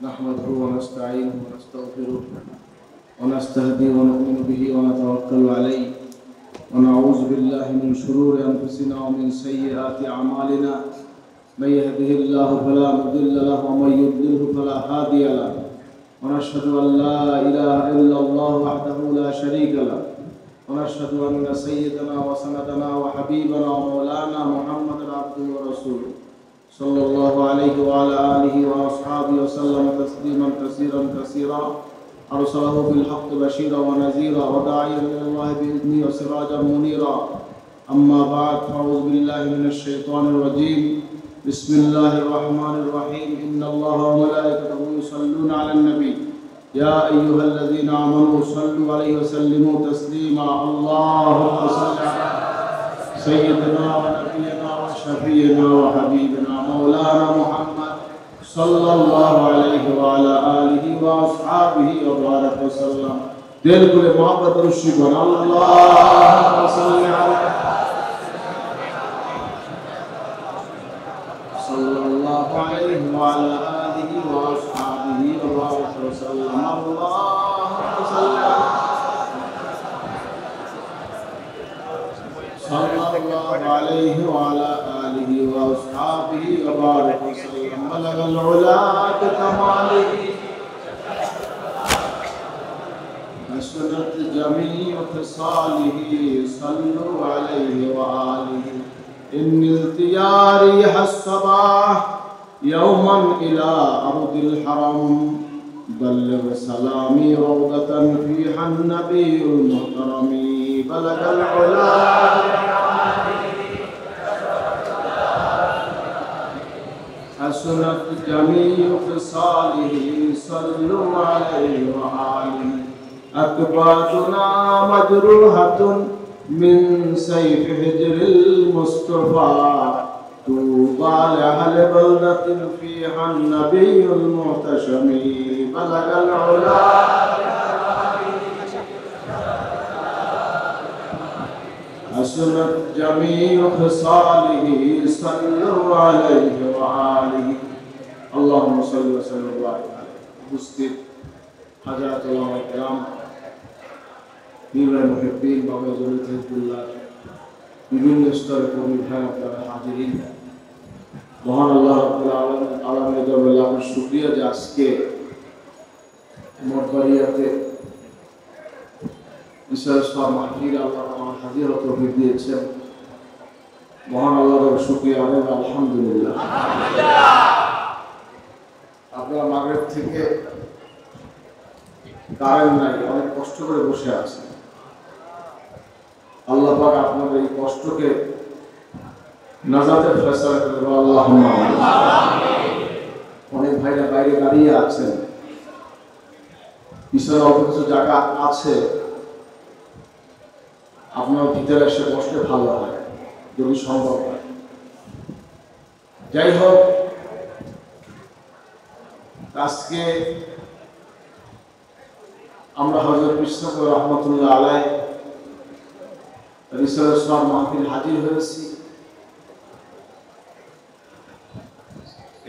نحمده ونستعينه ونستغفره ونستهديه ونؤمن به ونتوكل عليه ونعوذ بالله من شرور أنفسنا ومن سيئات أعمالنا من يهده الله فلا مضل له ومن يضلله فلا هادي له ونشهد أن لا إله إلا الله وحده لا شريك له ونشهد أن سيدنا وسندنا وحبيبنا ومولانا محمد عبده ورسوله صلى الله عليه وعلى آله وأصحابه وسلم تسليما كثيرا أرسله بالحق بشيرا ونذيرا وداعيا إلى الله بإذنه وسراجا منيرا أما بعد فأعوذ بالله من الشيطان الرجيم بسم الله الرحمن الرحيم إن الله وملائكته يصلون على النبي يا أيها الذين آمنوا صلوا عليه وسلموا تسليما اللهم صل على سيدنا ونبينا وشفينا وحبيبنا مولانا محمد صلى الله عليه وعلى آله وأصحابه وبارك وسلم دل كل محبت رشيقا اللهم صل على صلى الله عليه وعلى آله وأصحابه وبارك وسلم اللهم صل على صلى الله عليه وعلى آله وأصحابه وبارك وسلم بلغ العلا بكماله حسنت جميع خصاله صلوا عليه وآله إن التياري الصباح يوما إلى أرض الحرم بلغ سلامي روضة فيها النبي المحترم بلغ العلا حسنت جميع خصاله صلوا عليه وآله أكبادنا مجروحة من سيف هجر المصطفى طوبى لأهل بلدة فيها النبي المحتشم بلغ العلا حسنت جميع خصاله صلوا عليه وآله اللهم صل وسلم وبارك عليه উপস্থিত হাজারাত ওলামায়ে কেরাম নির্বাহী মুহিব্বিন বাবা জলিল হিজবুল্লাহ বিভিন্ন স্তরের কর্মী ভাই আপনারা হাজিরিন মহান আল্লাহ রাব্বুল আলামিনের দরবারে লাখ শুকরিয়া যে আজকে মঠবাড়িয়াতে বিশাল মাহফিল আল্লাহ আমার হাজির তৌফিক দিয়েছেন মহান আল্লাহর শুকরিয়া আদায় আলহামদুলিল্লাহ। আপনারা মাগরিব থেকে কারেন্ট নাই অনেক কষ্ট করে বসে আছেন আল্লাহ পাক আপনাদের এই কষ্টকে নাজাতের ফয়সালা করে দেন আল্লাহুম্মা আমিন। অনেক ভাইরা বাইরে দাঁড়িয়ে আছেন পিছনে অল্প কিছু জায়গা আছে আপনার ভিতরে এসে বসলে ভালো হয় যদি সম্ভব হয়। যাই হোক আজকে আমরা হযরত বিশ্বনাথ রহমতুল্লাহ আলাইহি রিসালাত ইসলাম মাহফিল হাজির হয়েছি।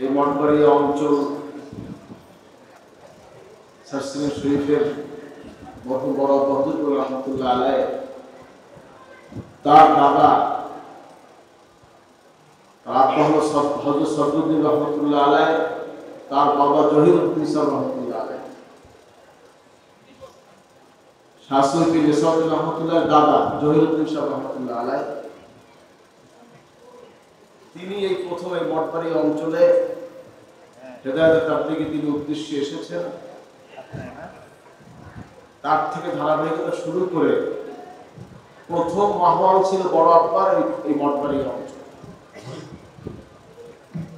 এই মঠবাড়িয়া অঞ্চল সারসিনা শরীফের মরহুম বড় বহদুর রহমতুল্লাহ আলাইহি তার দাদা আব্বা হলো হযরত সদরুদ্দিন রহমতুল্লাহ আলাইহি তার বাবা জহিরুদ্দিন সাহেব রহমতুল্লাহ আলাইহি শাসুফি নিসাউদ্দিন রহমতুল্লাহর দাদা জহিরুদ্দিন সাহেব রহমতুল্লাহ আলাইহি তিনি এই প্রথম এই মঠবাড়িয়া অঞ্চলে হেদায়েত তাবলীগে তিনি উদ্দেশ্যে এসেছেন। তার থেকে ধারাবাহিকতা শুরু করে প্রথম মাহওয়াল ছিল বড় আব্বার এই মঠবাড়িয়া অঞ্চল।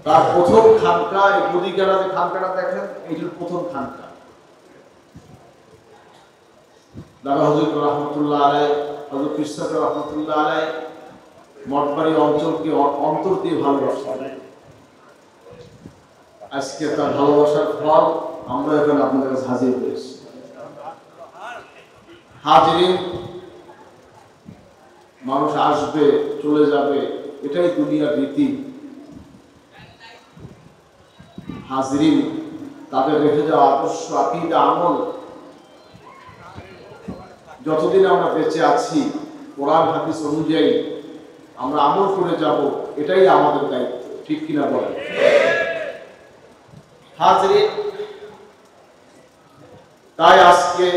তার প্রথম খানকা এই গদিগাড়া যে খানকাটা দেখেন এইটার প্রথম খানকা দাদা হযরত রহমতুল্লাহ আলাইহি হযরত ইসহাক রহমতুল্লাহ আলাইহি মঠবাড়িয়া অঞ্চলকে অন্তর দিয়ে ভালোবাসেন। আজকে তার ভালোবাসার ফল আমরা এখন আপনাদের কাছে হাজির হয়েছি। হাজিরিন মানুষ আসবে চলে যাবে এটাই দুনিয়ার রীতি। হাজিরিন তাদের রেখে যাওয়া আদর্শ, আকীদা, আমল যতদিন আমরা বেঁচে আছি কোরআন হাদিস অনুযায়ী আমরা আমল করে যাব, এটাই আমাদের দায়িত্ব। ঠিক কিনা বলেন? হাজরিন, তাই আজকে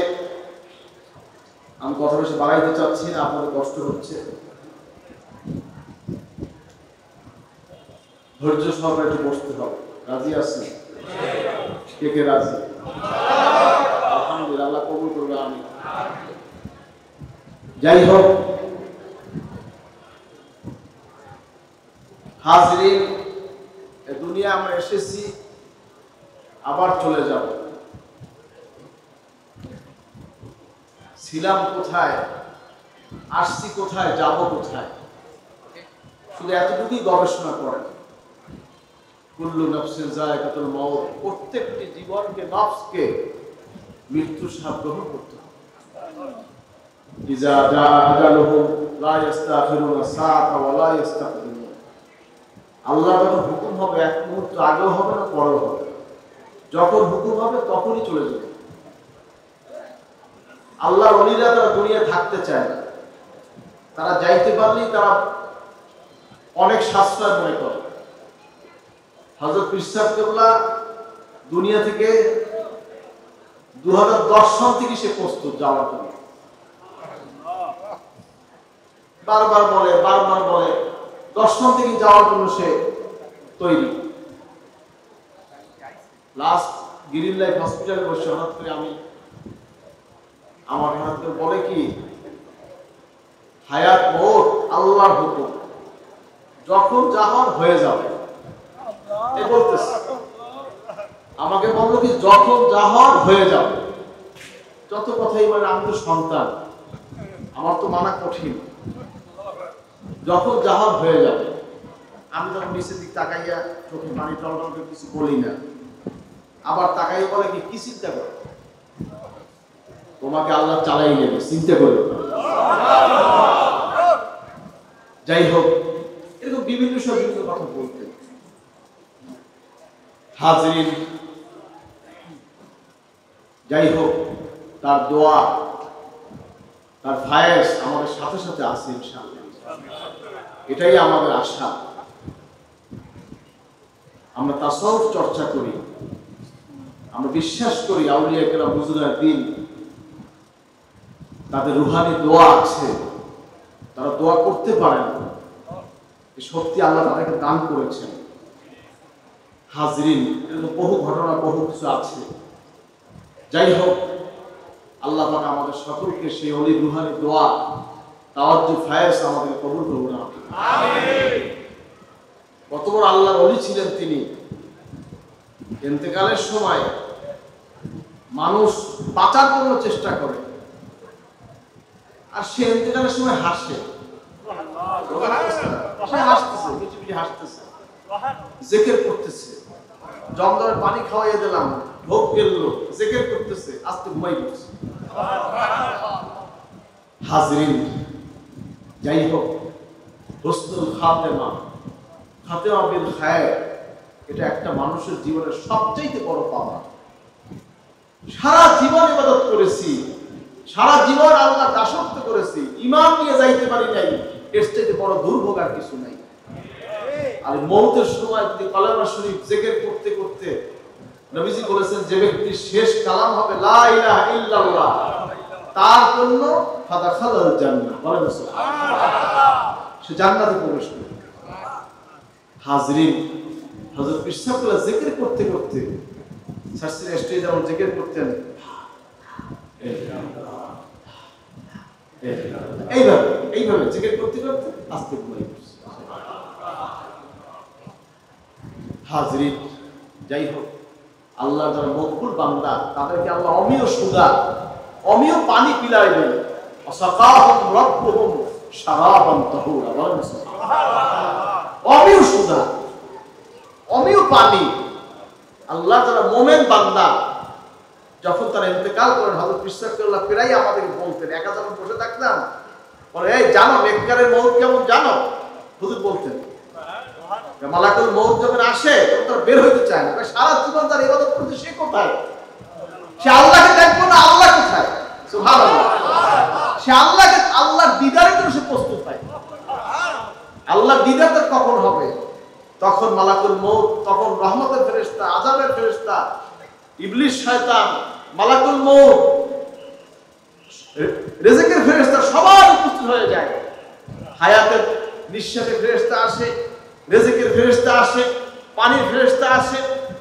আমি কথা বেশি বাড়াইতে চাচ্ছি না, আপনাদের কষ্ট হচ্ছে। ধৈর্য সহকারে একটু বসতে হবে। রাজি আছেন? কে কে রাজি? আলহামদুলিল্লাহ, আল্লাহ কবুল করবে। আমি যাই হোক হাজরিন, দুনিয়া আমরা এসেছি, আবার চলে যাব। ছিলাম কোথায়, আসছি কোথায়, যাব কোথায়, শুধু এতটুকুই গবেষণা করেন। কুল্লু নফসিন যায়কাতুল মউত, প্রত্যেকটি জীবনকে, নফসকে মৃত্যুর স্বাদ গ্রহণ করতে হবে। ইজা জা আজালুহুম লা ইস্তাখিরুনা সাআতা ওয়া লা ইস্তাকদিমুন। আল্লাহ যখন হুকুম হবে এক মুহূর্ত আগেও হবে না, পরেও হবে। যখন হুকুম হবে তখনই চলে যাবে। আল্লাহর ওলিরা তারা দুনিয়ায় থাকতে চায় না, তারা যাইতে পারলেই তারা অনেক সাশ্রয় মনে করে। হযরত পীর সাহেব কেবলা দুনিয়া থেকে 2010 সাল থেকে সে প্রস্তুত যাওয়ার জন্য। বারবার বলে 10 সাল থেকে যাওয়ার জন্য সে তৈরি। লাস্ট গ্রিন লাইফ হসপিটালে বসে হঠাৎ করে আমার হঠাৎ করে বলে কি, হায়াত মওত আল্লাহর হুকুম, যখন যা হওয়ার হয়ে যাবে। এই বলতেছে, আমাকে বললো কি যখন যা হওয়ার হয়ে যাবে। যত কথাই বলে, আমি তো সন্তান, আমার তো মানা কঠিন। যখন যা হওয়ার হয়ে যাবে। আমি তখন নিচের দিক তাকাইয়া চোখে পানি টলটল করে কিছু বলি না। আবার তাকাই বলে কি চিন্তা করো, তোমাকে আল্লাহ চালাই নেবে, চিন্তা করো। যাই হোক, এরকম বিভিন্ন সব কথা বলতেন। হাজরিন, যাই হোক, তার দোয়া, তার ফায়েজ আমাদের সাথে সাথে আছে ইনশাআল্লাহ। এটাই আমাদের আশা। আমরা তাসাউফ চর্চা করি, আমরা বিশ্বাস করি আউলিয়া কেরাম হুজুরের দিন, তাদের রুহানি দোয়া আছে, তারা দোয়া করতে পারেন, এই শক্তি আল্লাহ তাদেরকে দান করেছেন। হাজরিন, এরকম বহু ঘটনা, বহু কিছু আছে। যাই হোক, আল্লাহ পাক আমাদের সকলকে সেই অলি রুহানি দোয়া, তাওয়াজ্জুহ, ফায়েজ আমাদের কবুল করুন। আমিন। কত বড় আল্লাহর ওলি ছিলেন তিনি। ইন্তেকালের সময় মানুষ বাঁচার জন্য চেষ্টা করে, আর সে ইন্তেকালের সময় হাসে। হাসতেছে, মিটি মিটি হাসতেছে, জিকির করতেছে। জমজমের পানি খাওয়াইয়ে দিলাম, ভোগ গেল, জিকির করতেছে, আস্তে ঘুমাই পড়ছে। হাজরিন, যাই হোক, হুসনুল খাতেমা, খাতেমা বিল খায়র, এটা একটা মানুষের জীবনের সবচেয়ে বড় পাওয়া। সারা জীবন ইবাদত করেছি, সারা জীবন আল্লাহর দাসত্ব করেছি, ঈমান নিয়ে যাইতে পারি নাই, এর চাইতে বড় দুর্ভোগ আর কিছু নাই। আর মওতের সময় যদি কালেমা শরীফ জিকির করতে করতে, নবীজি বলেছেন যে ব্যক্তির শেষ কালাম হবে লা ইলাহা ইল্লাল্লাহ, তার জন্য ফাদাখালাল জান্নাহ, বলেন সুবহানাল্লাহ, সে জান্নাতে প্রবেশ করবে। হাজরিন, হযরত পীর সাহেব জিকির করতে করতে সার্সির স্টেজে যেমন জিকির করতেন, এইভাবে জিকির করতে করতে আস্তে ঘুমাই পড়ছে। হাজরিন, যাই হোক, আল্লাহ যারা মকবুল বান্দা, তাদেরকে আল্লাহ অমিয় সুদা, অমিয় পানি পিলাইবেন। ওয়াসাকাহুম রাব্বুহুম শারাবান তাহুরা, বলেন সুবহানাল্লাহ। অমিয় সুদা, অমিয় পানি। আল্লাহ যারা মোমেন বান্দা, যখন তারা ইন্তেকাল করেন, হযরত পীর সাহেব প্রায় আমাদের বলতেন, একা যখন বসে থাকতাম, বলে এই জানো নেককারের মওত কেমন জানো? হুজুর বলতেন, মালাকুল মউত যখন আসে তখন তার বের হইতে চায় না, সারা জীবন তার ইবাদত করতে, সে কোথায়? সে আল্লাহকে দেখবো না, আল্লাহ কোথায়? সুবহানাল্লাহ। সে আল্লাহকে, আল্লাহর দিদারের জন্য সে প্রস্তুত হয়। আল্লাহর দিদার তার কখন হবে? তখন মালাকুল মউত, তখন রহমতের ফেরেশতা, আযাবের ফেরেশতা, ইবলিস, শয়তান, মালাকুল মউত, রিজকের ফেরেশতা সবাই উপস্থিত হয়ে যায়। হায়াতের নিঃশ্বাসের ফেরেশতা আসে, রিজকের ফেরেশতা আসে, পানির ফেরেশতা আসে,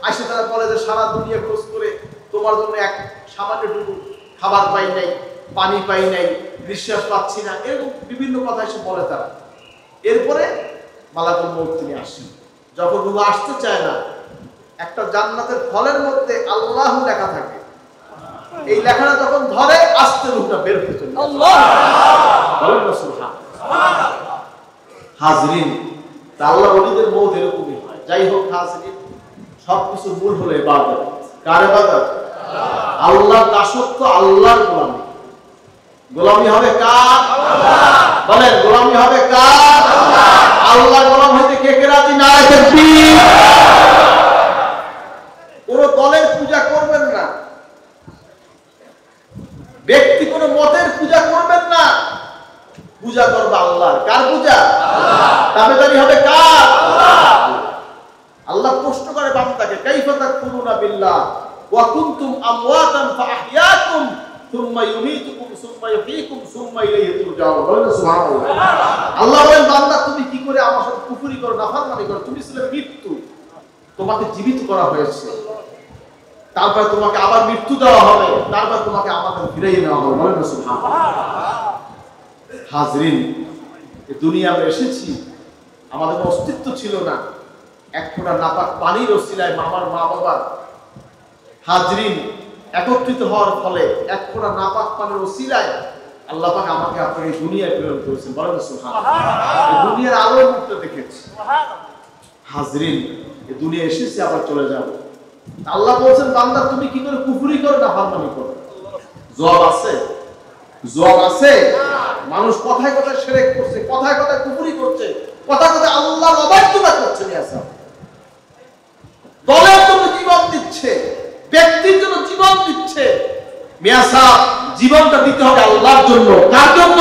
আসে তারা বলে যে সারা দুনিয়া খোঁজ করে তোমার জন্য এক সামান্যটুকু খাবার পাই নাই, পানি পাই নাই, নিঃশ্বাস পাচ্ছি না, এরকম বিভিন্ন কথা এসে বলে তারা। এরপরে মালাকুল মউত তিনি আসেন। যখন রূহ আসতে চায় না, একটা জান্নাতের ফলের মধ্যে আল্লাহ লেখা থাকে, এই লেখাটা যখন ধরে আস্তে রূহটা বের হয়ে চলে আল্লাহ বলেন না সুবহানাল্লাহ। হাজরিন, তা আল্লাহ ওলিদের মউত এরকমই হয়। যাই হোক হাজরিন, সবকিছু মূল হলো ইবাদত। কার ইবাদত? আল্লাহর দাসত্ব, আল্লাহর গোলামি। গোলামি হবে কার? আল্লাহ। বলেন গোলামি হবে কার? আল্লাহ। আল্লাহ গোলাম হইতে কে কে রাজি? নারায়ে তাকবীর। কোন দলের পূজা করবেন না, ব্যক্তি কোন মতের পূজা করবেন না, পূজা করবে আল্লাহর। কার পূজা? আল্লাহ। তাবেদারি হবে কার? আল্লাহ। আল্লাহ প্রশ্ন করে বান্দাকে, কাইফা তাকফুরুনা বিল্লাহ ওয়া কুনতুম আমওয়াতান ফাআহইয়াকুম সুম্মা ইউমীতুকুম সুম্মা ইহয়ীকুম সুম্মা ইলাইহি তুরজাউন। বলেন সুবহানাল্লাহ। আল্লাহ বলেন, বান্দা তুমি কি করে আমার সাথে কুফরি করো, নাফরমানি করো? তুমি ছিলে মৃত্যু, তোমাকে জীবিত করা হয়েছে, তারপর তোমাকে আবার মৃত্যু দেওয়া হবে, তারপর তোমাকে আমার কাছে ফিরিয়ে নেওয়া হবে। বলেন সুবহানাল্লাহ। হাজরিন, এই দুনিয়া আমরা এসেছি, আমাদের অস্তিত্ব ছিল না, এক ফোঁটা নাপাক পানির ওসিলায় আমার মা বাবা হাজরিন একত্রিত হওয়ার ফলে, এক ফোঁটা নাপাক পানির ওসিলায় আল্লাহ পাক আমাকে আপনাকে এই দুনিয়ায় প্রেরণ করেছেন। বলেন সুবহানাল্লাহ। এই দুনিয়ার আলোর মুখটা দেখেছি হাজরিন, এই দুনিয়া এসেছি, আবার চলে যাব। আল্লাহ বলছেন, বান্দা তুমি কি করে কুফরি করো, নাফরমানি করো? জবাব আছে? জবাব আছে? মানুষ কথায় কথায় শিরক করছে, কথায় কথায় কুফরি করছে, কথায় কথায় আল্লাহর অবাধ্যতা করছে, দলের জন্য জীবন দিচ্ছে, ব্যক্তির জন্য জীবন দিচ্ছে। মিয়া সাহেব, জীবনটা দিতে হবে আল্লাহর জন্য। কার জন্য?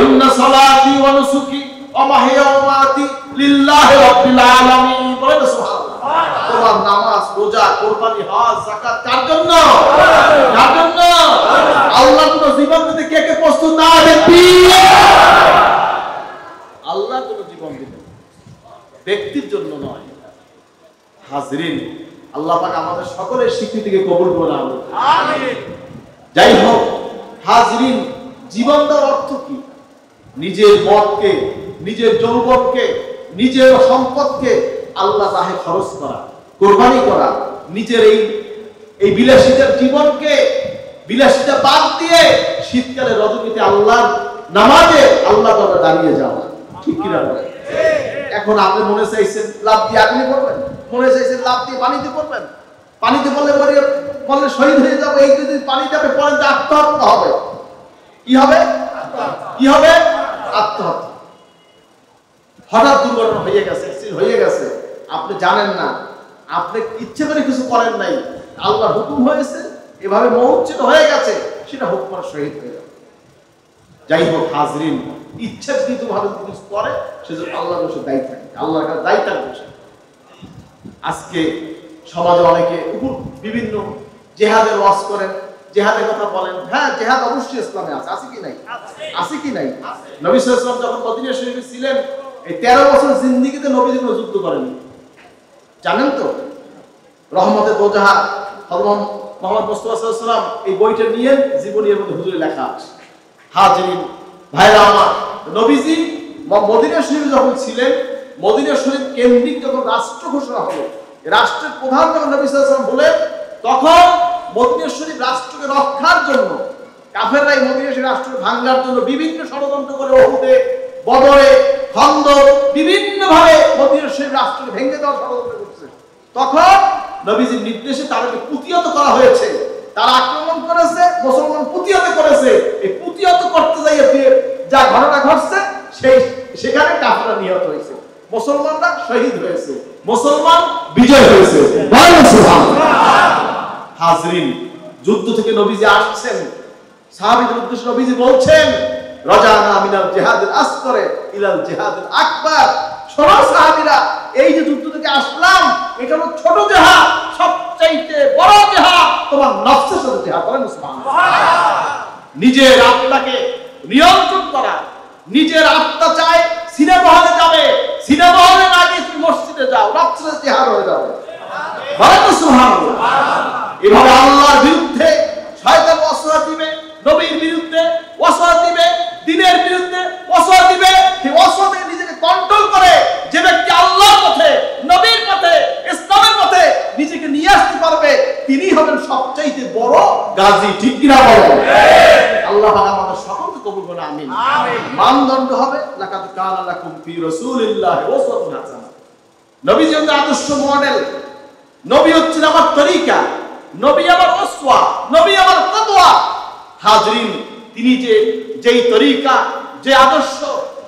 ইন্না সালাতি ওয়া নুসুকি ওয়া মাহইয়া ওয়া মামাতি লিল্লাহি রাব্বিল আলামিন। বলেন সুবহানাল্লাহ। তোমার নামাজ, রোজা, কুরবানি, হজ, যাকাত কার জন্য? কার জন্য? আল্লাহর জন্য জীবন দিতে কে কে প্রস্তুত? না ব্যক্তি আল্লাহর জন্য জীবন দিতে, ব্যক্তির জন্য নয়। হাজরিন, আল্লাহ পাক আমাদের সকলের স্বীকৃতিকে কবুল করুন, আমিন। যাই হোক হাজরিন, জীবন দেওয়ার অর্থ কি? নিজের মতকে, নিজের যৌবনকে, নিজের সম্পদকে আল্লাহ রাহে খরচ করা, কোরবানি করা, নিজের এই বিলাসিতার জীবনকে, বিলাসিতা বাদ দিয়ে শীতকালে রজনীতে আল্লাহর নামাজে আল্লাহ তাআলা দাঁড়িয়ে যাওয়া। ঠিক কিনা? এখন আপনি মনে চাইছেন লাভ দিয়ে আগুনে পড়বেন, মনে চাইছেন লাভ দিয়ে পানিতে পড়বেন, পানিতে পড়লে বললে শহীদ হয়ে যাবে, এই যদি পানি যাবে পড়েন যে আত্মহত্যা হবে। কি হবে? কি হবে? আত্মহত্যা। হঠাৎ দুর্ঘটনা হয়ে গেছে, অ্যাক্সিডেন্ট হয়ে গেছে, আপনি জানেন না, আপনি ইচ্ছে করে কিছু করেন নাই, আল্লাহর হুকুম হয়েছে, এভাবে মৌচিত হয়ে গেছে, সেটা হুকুমের শহীদ হয়ে যাবে। যাই হোক হাজরিন, ইচ্ছাকৃতভাবে কিছু করে সেজন্য আল্লাহর কাছে দায়ী থাকে, আল্লাহর কাছে দায়ী থাকবে। আজকে সমাজে অনেকে বিভিন্ন জেহাদের ওয়াজ করেন, জেহাদের কথা বলেন। হ্যাঁ, জেহাদ অবশ্যই ইসলামে আছে, আছে কি নাই? আছে কি নাই? নবী সাল্লাল্লাহু আলাইহি ওয়াসাল্লাম যখন মদিনা শরীফে ছিলেন, এই 13 বছর জিন্দেগিতে নবী কোনো যুদ্ধ করেননি, জানেন তো? রহমতের বোঝা হযরত মুহাম্মদ মুস্তাফা সাল্লাল্লাহু আলাইহি ওয়াসাল্লাম এই বইটা নিয়ে জীবনীর মধ্যে হুজুরে লেখা আছে। হাজরিন ভাইরা আমার, নবীজি মদিনা শরীফে যখন ছিলেন, মদিনা শরীফ কেন্দ্রিক যখন রাষ্ট্র ঘোষণা হলো, রাষ্ট্রের প্রধান যখন নবী সাল্লাল্লাহু আলাইহি ওয়াসাল্লাম হলেন, তখন মদিনা শরীফ রাষ্ট্রকে রক্ষার জন্য কাফেররা এই মদিনা শরীফ রাষ্ট্রকে ভাঙার জন্য বিভিন্ন ষড়যন্ত্র করে, উহুদে, বদরে, খন্দক, বিভিন্ন ভাবে মদিনা শরীফ রাষ্ট্রকে ভেঙে দেওয়ার ষড়যন্ত্র করছে। তখন নবীজির নির্দেশে তাদেরকে প্রতিহত করা হয়েছে, তারা আক্রমণ করেছে, মুসলমান প্রতিহত করেছে। এই প্রতিহত করতে যাইয়ে যা ঘটনা ঘটছে, সেখানে কাফেররা নিহত হয়েছে। মুসলমানরা শহীদ হয়েছে, মুসলমান বিজয় হয়েছে। হাজরিন, যুদ্ধ থেকে নবীজি আসছেন, সাহাবীদের উদ্দেশ্যে নবীজি বলছেন, রাজানা মিনাল জিহাদিল আসগর ইলাল জিহাদিল আকবার। শোনো সাহাবীরা, এই যে যুদ্ধ থেকে আসলাম, এটা হলো ছোট জিহাদ, সবচাইতে বড় জিহাদ তোমার নফসের সাথে জিহাদ। বলেন সুবহানাল্লাহ। নিজের আত্মাকে নিয়ন্ত্রণ করা। নিজের আত্মা চায় সিনেমা হলে যাবে, সিনেমা হলে না গিয়ে তুমি মসজিদে যাও, নফসের জিহাদ হয়ে যাবে। বলেন সুবহানাল্লাহ। এভাবে আল্লাহর বিরুদ্ধে শয়তান ওয়াসওয়াসা দিবে, নবীর বিরুদ্ধে ওয়াসওয়াসা দিবে, দ্বীনের বিরুদ্ধে ওয়াসওয়াসা দিবে। সেই ওয়াসওয়াসা থেকে নিজেকে কন্ট্রোল করে যে ব্যক্তি আল্লাহর পথে, নবীর পথে, ইসলামের পথে নিজেকে নিয়ে আসতে পারবে, তিনি হবেন সবচাইতে বড় গাজী। ঠিক কিনা বলেন? আল্লাহ পাক আমাদের সকলকে কবুল করুন, আমিন। মানদণ্ড হবে লাকাদ কানা লাকুম ফি রাসূলিল্লাহি উসওয়াতুন হাসানাহ। নবী যে আদর্শ মডেল, নবী হচ্ছেন আমার তরিকা, নবী আমার উসওয়া, নবী আমার কদওয়া। হাজরিন, তিনি যেই তরিকা, যে আদর্শ,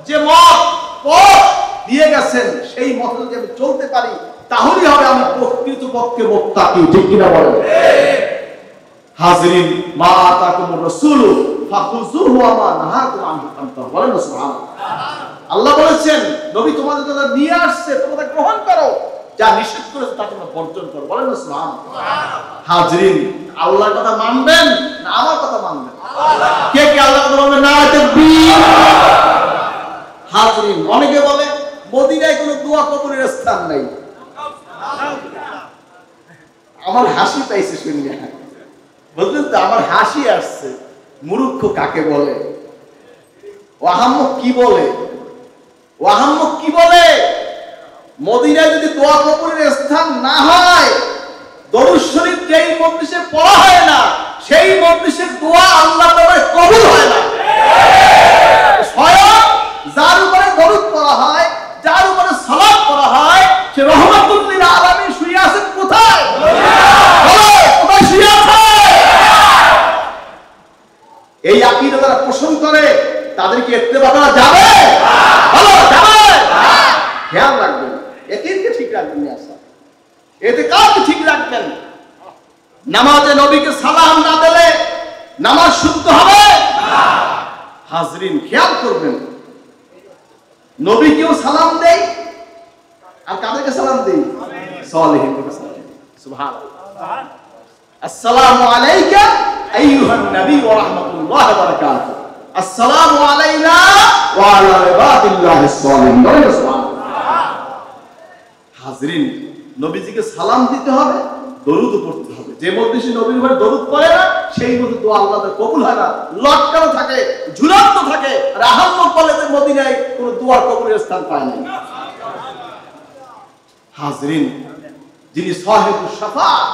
যে মত পথ দিয়ে গেছেন, সেই মতে যদি আমি চলতে পারি, তাহলেই হবে আমি প্রকৃতপক্ষে মুত্তাকি। ঠিক কিনা বলেন? হাজরিন, মা আতাকুমুর রাসূল ফাখুযুহু ওয়া মা নাহাকুম আনহু ফান্তাহু। বলেন সুবহানাল্লাহ। আল্লাহ বলেছেন, নবী তোমাদের জন্য নিয়ে আসছে, তোমরা গ্রহণ করো, যা নিষেধ করেছে তা তোমরা বর্জন করো। বলেন সুবহানাল্লাহ। হাজরিন, আল্লাহর কথা মানবেন না আমার কথা মানবেন? কে কে আল্লাহর কথা মানবেন? না তাকবীর। হাজরিন, অনেকে বলে মদিনায় কোনো দোয়া কবুলের স্থান নাই। আমার হাসি পাইছে শুনে, বুঝলেন তো? আমার হাসি আসছে। মূর্খ কাকে বলে? ওয়াহাম্মক কি বলে? ওয়াহাম্মক কি বলে? মদিনায় যদি দোয়া কবুলের স্থান না হয়, দরুদ শরীফ যেই মজলিসে পড়া হয় না, সেই মজলিসের দোয়া আল্লাহর দরবারে কবুল হয় না। স্বয়ং যার উপরে দরুদ পড়া হয়, যার উপরে সালাত পড়া হয়, সে রহমাতুল লিল আলামিন শুয়ে আছেন কোথায়? কোথায় শুয়ে আছে? এই আকীদা যারা পোষণ করে, তাদেরকে ইত্তেবা করা যাবে? ভালো যাবে? খেয়াল রাখবেন, ইয়াকিনকে ঠিক রাখবেন, ইতিকাদকে ঠিক রাখবেন। নামাজে নবীকে সালাম না দিলে নামাজ শুদ্ধ হবে না। হাজরিন, খেয়াল করবেন, নবীকেও সালাম দেই, আর কাদেরকে সালাম দেই? সালেহীনকে সালাম দেই। সুবহানাল্লাহ। আসসালামু আলাইকা আইয়ুহান নবী ওয়া রাহমাতুল্লাহি ওয়া বারাকাতুহু। আসসালামু আলাইনা ওয়া আলা ইবাদিল্লাহিস সালিহিন। সুবহানাল্লাহ। হাজরিন, নবীজিকে সালাম দিতে হবে, দরুদ পড়তে হবে। যে মজলিসে নবীর উপরে দরুদ পড়ে না, সেই মধ্যে দোয়া আল্লাহর কবুল হয় না, লটকানো থাকে, ঝুলন্ত থাকে। আর আহম্মক বলে যে মদিনায় কোনো দোয়ার কবুলের স্থান পায় না। হাজরিন, যিনি সাহেবুস শাফাআত,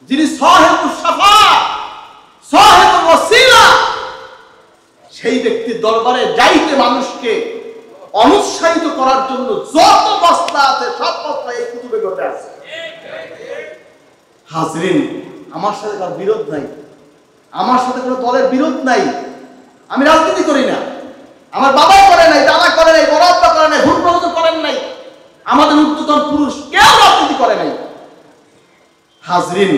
যিনি সাহেবুস শাফাআত, সাহেবুল ওয়াসিলা, সেই ব্যক্তির দরবারে যাইতে মানুষকে অনুৎসাহিত করার জন্য যত মসলা আছে, সব মসলা এই কুতুবে ঘটে আছে। হাজরিন, আমার সাথে কার বিরোধ নাই, আমার সাথে কোনো দলের বিরোধ নাই। আমি রাজনীতি করি না, আমার বাবা করে নাই, দাদা করে নাই, বড় আব্বা করে নাই, হুজুর করেন নাই, আমাদের উচ্চতম পুরুষ কেউ রাজনীতি করে নাই। হাজরিন,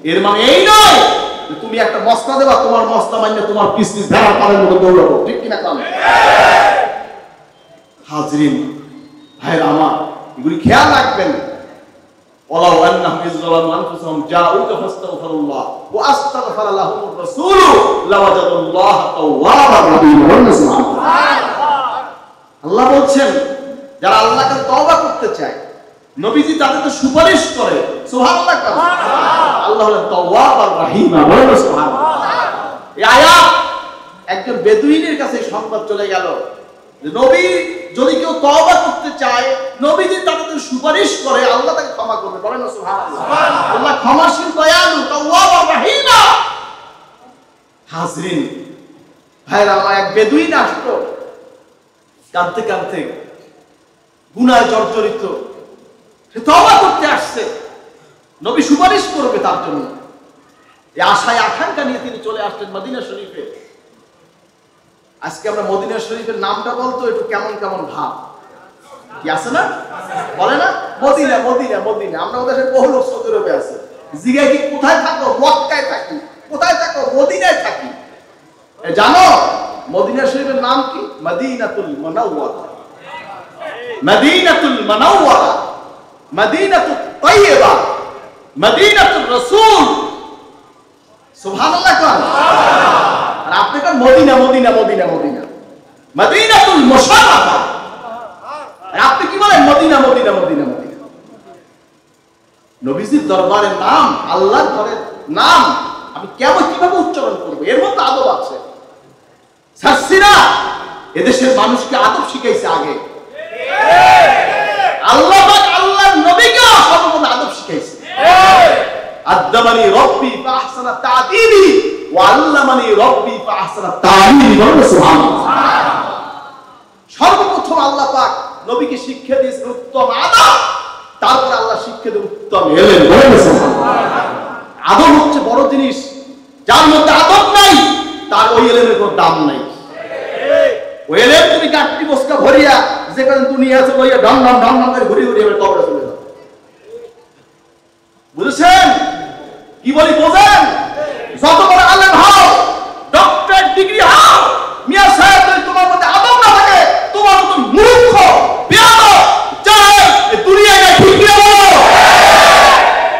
এর মানে এই নয় যে তুমি একটা মসলা দেবা, তোমার মসলা মান্য তোমার পিছনে ভেড়ার পালের মতো দৌড়াবো। ঠিক কিনা কাম? হাজরিন, ভাইরা আমার, এগুলি খেয়াল রাখবেন। ওয়ালাউ আন্নাহুম ইযলামু আনফুসাহুম জাউকা ফাস্তাগফিরুল্লাহ ওয়া আস্তাগফারা লাহুমুর রাসূল লাওয়াজাদুল্লাহ তাওয়াবার রহিম। আল্লাহ বলছেন, যারা আল্লাহকে তওবা করতে চায়, নবীজি তাদেরকে সুপারিশ করে। সুবহানাল্লাহ। আল্লাহ হলেন তাওয়াবার রহিম। সুবহানাল্লাহ। এই আয়াত একজন বেদুইনের কাছে সংবাদ চলে গেল যে নবী যদি কেউ তওবা করতে চায়, নবীজি তাদের সুপারিশ করে, আল্লাহ তাকে ক্ষমা করবে। বলেন না সুবহানাল্লাহ। আল্লাহ ক্ষমাশীল, দয়ালু, তাওয়াবার রহিম। হাজরিন, ভাইরা আমার, এক বেদুইন আসতো কাঁদতে কাঁদতে, গুনায় জর্জরিত, সে তওবা করতে আসছে, নবী সুপারিশ করবে তার জন্য। এই আশায় আকাঙ্ক্ষা নিয়ে তিনি চলে আসলেন মদিনা শরীফে। আজকে আমরা মদিনা শরীফের নামটা বলতো একটু কেমন কেমন ভাব। কি আছে না? বলে না মদিনা মদিনা মদিনা। আমরা ওদের সাথে বহু লোক সৌদি আরবে আছে, জিজ্ঞাসা কি কোথায় থাকো? মক্কায় থাকি। কোথায় থাকো? মদিনায় থাকি। জানো মদিনা শরীফের নাম কি? মদিনাতুল মুনাওয়ারা। মদিনাতুল মুনাওয়ারা, মদিনাতুত তাইয়্যিবা, মদিনাতুর রাসূল। সুবহানাল্লাহ কোন? আর আপনি কোন মদিনা মদিনা মদিনা মদিনা, মদিনাতুল মুশাররাফা। আর আপনি কি বলেন মদিনা মদিনা মদিনা মদিনা? নবীজির দরবারের নাম, আল্লাহর ঘরের নাম আমি কেমন কিভাবে উচ্চারণ করব? এর মধ্যে আদব আছে। সাসিরা এদেশের মানুষকে আদব শিখাইছে আগে। আল্লাহ পাক আল্লাহর নবীকে সর্বপ্রথম আদব শিখাইছে। আদাবানি রব্বি ফাহসানা তা'দীবি ওয়া আল্লামানি রব্বি ফাহসানা তা'লীমি। সুবহানাল্লাহ। সর্বপ্রথম আল্লাহ পাক নবীকে শিক্ষা দিয়েছেন উত্তম আদব, তারপর আল্লাহ শিক্ষা দিয়ে উত্তম এলেম। আদব হচ্ছে বড় জিনিস। যার মধ্যে আদব নাই তার ওই এলেমের কোনো দাম নাই। ওই এলেম তুমি কাটতি বস্কা ভরিয়া যেখানে দুনিয়া আছে লইয়া ঢং ঢং ঢং ঢং করে ঘুরে ঘুরে এবার কবরে চলে যাও। বুঝেছেন কি বলি? বোঝেন? যত বড় আলেম হও, ডক্টর ডিগ্রি হও, মিয়া সাহেব যদি তোমার মধ্যে আদব না থাকে, তোমার মতো মূর্খ বেয়াদব জাহেল এই দুনিয়ায় নাই। ঠিক কি বলো?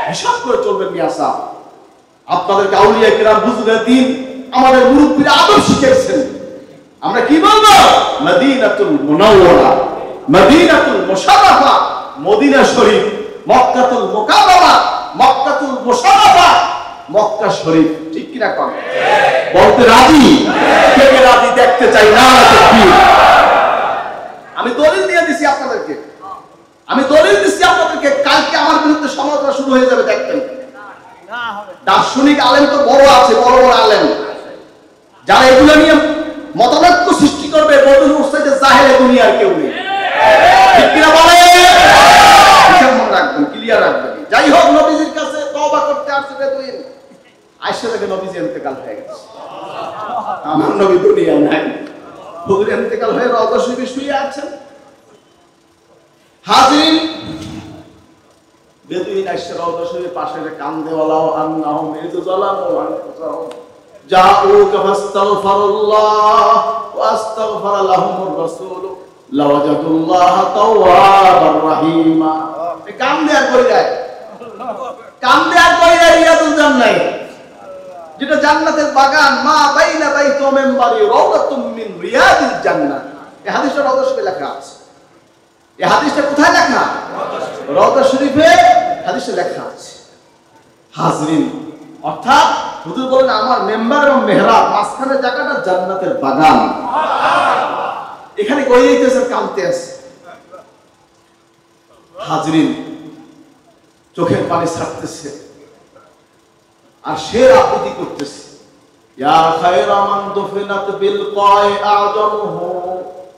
হিসাব করে চলবেন মিয়া সাহেব। আপনাদেরকে আউলিয়া কিরাম বুজুর্গে দিন আমাদের মুরব্বিরা আদব শিখিয়েছেন। আমরা কি বলবো? মদিনাতুল মুনাওয়ারা, মদিনাতুল মুশাররাফা, মদিনা শরীফ, মক্কাতুল মুকাররমা, মক্কাতুল মুশাররাফা, মক্কা শরীফ। ঠিক কি না? কোন বলতে রাজি? কে কে রাজি দেখতে চাই না? তাকবীর। আমি দলিল দিয়ে দিছি আপনাদেরকে, আমি দলিল দিছি আপনাদেরকে। কালকে আমার বিরুদ্ধে সমালোচনা শুরু হয়ে যাবে, দেখবেন। দার্শনিক আলেম তো বড় আছে, বড় বড় আলেম, যারা এগুলো নিয়ে মতনৈক্য সৃষ্টি করবে। বদল মুস্তাহিদ জাহেল দুনিয়ার কেউ নেই। ঠিক কি না বলে? হিসাব মনে রাখবেন, ক্লিয়ার রাখবেন। যাই হোক, নবীজির কাছে তওবা করতে আসছে বেদুইন। আয়েশা থেকে নবীজি ইন্তেকাল হয়ে গেছে। আমার নবী দুনিয়ায় নাই, হুজুর ইন্তেকাল হয়ে রওজা শরীফে শুয়ে আছেন। হাজিরিন, বেদুইন আয়েশা রওজা শরীফের পাশে কান্দে ওয়ালাও আন্নাহুম ইযজালামু আনফুসাহুম জাউকা ফাস্তাগফিরুল্লাহ ওয়া আস্তাগফারা লাহুমুর রাসূল লাওয়াজাদুল্লাহ তাওয়াবার রহিমা। কান্দে আর কই যায়, কান্দে আর কই যায় রিয়াদুল জান্নাহ, যেটা জান্নাতের বাগান। মা বাইনা বাইতু মিনবারি রাওদাতুম মিন রিয়াদিল জান্নাহ। এই হাদিসটা রওজা শরীফে লেখা আছে। এই হাদিসটা কোথায় লেখা? রওজা শরীফে হাদিসে লেখা আছে। হাজরিন, অর্থাৎ হুজুর বলেন আমার মেম্বার এবং মেহরাব মাঝখানে জায়গাটা জান্নাতের বাগান। এখানে কই যাইতেছে? কাঁদতে আছে। হাজরিন, চোখের পানি ছাড়তেছে আর শের আবৃত্তি করতেছে। ইয়া খায়রা মান দুফিনাত বিল কায় আ'জামুহু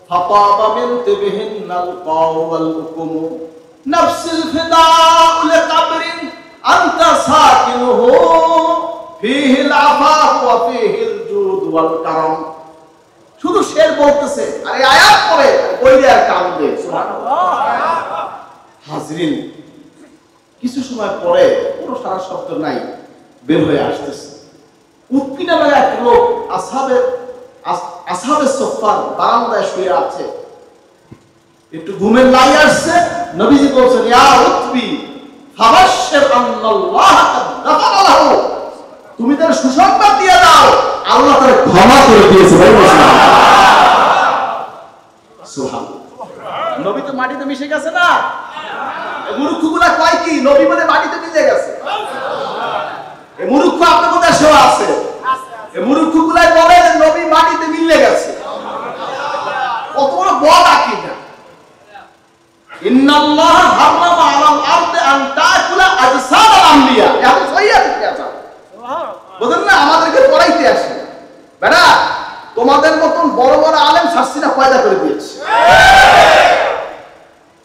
ফাতাবা মিন তিবহিনাল কাওয়াল হুকুম নাফসিল ফিদাউ লিকাবরিন আনতা সাকিনুহু ফীহিল আফাফ ওয়া ফীহিল জুদ ওয়াল কারাম। শুধু শের বলতেছে আর এই আয়াত পড়ে কইলে আর কাঁদবে। সুবহানাল্লাহ। হাজরিন, কিছু সময় পরে পুরো সারা শব্দ নাই, বের হয়ে আসতেছে। উৎপিনা নামে এক লোক আসহাবে সুফফার বারান্দায় শুয়ে আছে। একটু ঘুমের লাই আসছে। নবীজি বলছেন, ইয়া উতবি ফাবাশশির আন্নাল্লাহ কাদ গাফারা লাহু। তুমি তার সুসংবাদ দিয়ে দাও, আল্লাহ তার ক্ষমা করে দিয়েছে। সুবহানাল্লাহ। নবী তো মাটিতে মিশে গেছে না? মূর্খগুলা কয় কি নবী বলে মাটিতে মিশে গেছে? এই মূর্খ আপনাদের দেশেও আছে। এই মূর্খগুলাই বলে যে নবী মাটিতে মিলে গেছে। কত বড় বদ আকীদা! ইন্নাল্লাহ হারামা আলাল আরদি আন তাকুলা আজসাদাল আমবিয়া। এটা সহিহ আছে। সুবহানাল্লাহ। বুঝেন না? আমাদেরকে পড়াইতে আসে বেটা, তোমাদের মতন বড় বড় আলেম শাস্তিটা পয়দা করে দিয়েছে।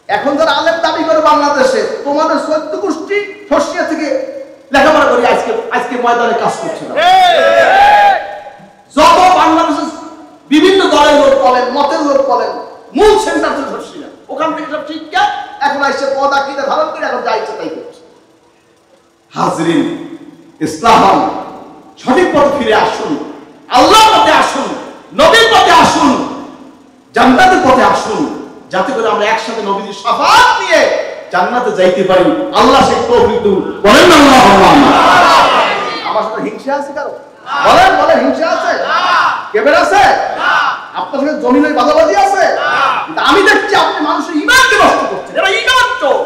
এখন যারা আলেম দাবি করে বাংলাদেশে, তোমাদের 14 গোষ্ঠী ফসিয়া থেকে লেখাপড়া করি আজকে ময়দানে কাজ করছে না। যত বাংলাদেশের বিভিন্ন দলের লোক বলেন, মতের লোক বলেন, মূল সেন্টার তো ধরছি না, ওখান থেকে সব শিক্ষা এখন আসছে পদ আকীদা ধারণ করে এখন যা ইচ্ছা তাই করছে। হাজরিন, ইসলাম সঠিক পথে ফিরে আসুন, আল্লাহর পথে আসুন, নবীর পথে আসুন, জান্নাতের পথে আসুন, যাতে করে আমরা একসাথে নবীর শাফাআত নিয়ে জান্নাতে যাইতে পারি। আল্লাহ সেই তৌফিক দিন, বলেন না আল্লাহুম্মা আমিন। আমার সাথে হিংসা আছে কারো? বলেন বলেন, হিংসা আছে? কেবের আছে? আপনার সাথে জমিনের বাদাবাদি আছে? আমি দেখছি আপনি মানুষের ঈমানকে নষ্ট করছেন। এরা ঈমান চোর।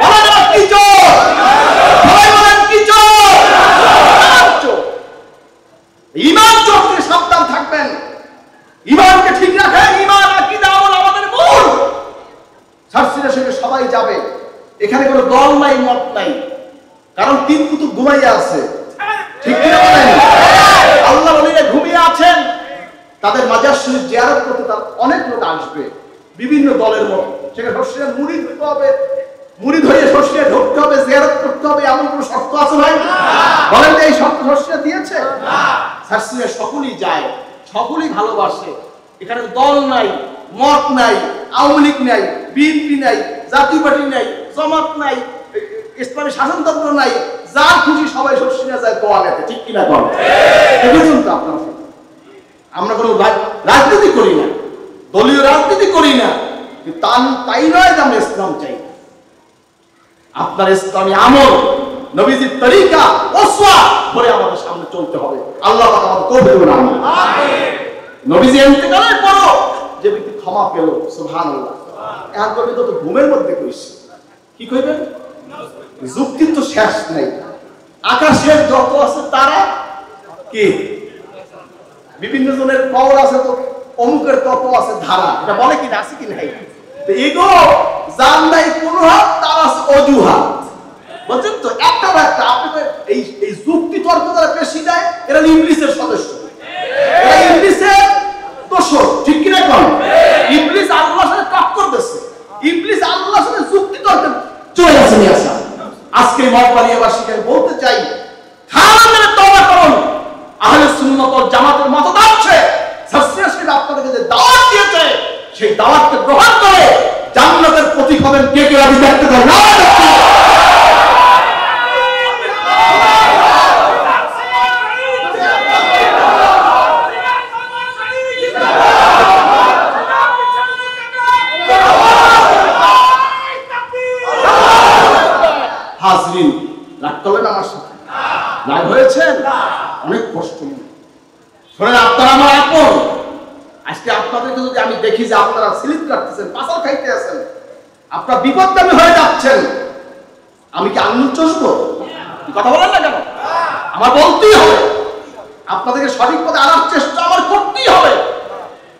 বলেন এরা কি চোর? বলেন কি চোর? ঈমান চোর। ঈমান চোর থেকে সাবধান থাকবেন। ঈমানকে ঠিক রাখেন। ঈমান আকীদা আমল আমাদের মূল। সার্সিনের সঙ্গে সবাই যাবে, এখানে কোনো দল নাই, মত নাই, কারণ তিন কুতুব ঘুমাইয়া আছে। ঠিক কি না বলেন? আল্লাহ ওলিরা ঘুমিয়ে আছেন, তাদের মাজার শরীফ জিয়ারত করতে তার অনেক লোক আসবে বিভিন্ন দলের মত। সেখানে সর্ষিয়ার মুরিদ হতে হবে, মুরিদ হয়ে সর্ষিয়া ঢুকতে হবে, জিয়ারত করতে হবে, এমন কোনো শর্ত আছে ভাই? বলেন এই শর্ত সর্ষিয়া দিয়েছে? সার্সিয়া সকলেই যায়, সকলেই ভালোবাসে। এখানে দল নাই, মত নাই, আওয়ামী লীগ নাই, বিএনপি নাই, জাতীয় পার্টি নাই, জামাত নাই, ইসলামী শাসনতন্ত্র নাই, যার খুশি সবাই সর্ষিয়া যায় দোয়া নেতে। ঠিক কিনা বল? বুঝুন তো আপনার সাথে আমরা কোনো রাজনীতি করি না, দলীয় রাজনীতি করি না, তাই নয় যে আমরা ইসলাম চাই। আপনার ইসলামী আমল, নবীজির তরিকা, ওসওয়া করে আমাদের সামনে চলতে হবে। আল্লাহ পাক আমাদের তৌফিক দান করুন। আমিন। নবীজি ইন্তেকালের পরও যে ব্যক্তি ক্ষমা পেল, সুবহানাল্লাহ, এখন পর্যন্ত তো ঘুমের মধ্যে কইছে কি কইবেন? যুক্তির তো শেষ নাই। আকাশের যত আছে তারা কি বিভিন্ন জনের পাওয়ার আছে, তো অমুকের তত আছে ধারা, এটা বলে কি না? আছে কি নাই? এগো জান নাই কোন হাত, তার আছে অজুহাত। বুঝছেন তো? একটা আপনি এই যুক্তি তর্ক যারা পেশি দেয়, এরা ইবলিসের সদস্য, এরা ইবলিসের দোষর। ঠিক কি না? কোন ইবলিস আল্লাহর সাথে টক্কর দিচ্ছে, ইবলিস আল্লাহর সাথে যুক্তি তর্ক চলে আসে নিয়ে আসা। আজকে মতবাড়িয়াবাসীকে বলতে চাই, খারাপের তওবা করুন। আহলে সুন্নাত ওয়াল জামাতের মত আছে, সাসসিয়া শরীফ আপনাদেরকে যে দাওয়াত দিয়েছে, সেই দাওয়াতকে গ্রহণ করে জান্নাতের প্রতীক হবেন। কে কে রাজি থাকতে পারে? না হাজরিন, রাগ করলেন আমার সাথে? রাগ হয়েছে? অনেক কষ্ট মনে। শোনেন, আপনারা আমার আপন। আজকে আপনাদেরকে যদি আমি দেখি যে আপনারা স্লিপ কাটতেছেন, পাশাল খাইতে আছেন, আপনারা বিপদগামী হয়ে যাচ্ছেন, আমি কি আঙুল চষবো? কথা বলেন না কেন? আমার বলতেই হবে। আপনাদেরকে সঠিক পথে আনার চেষ্টা আমার করতেই হবে।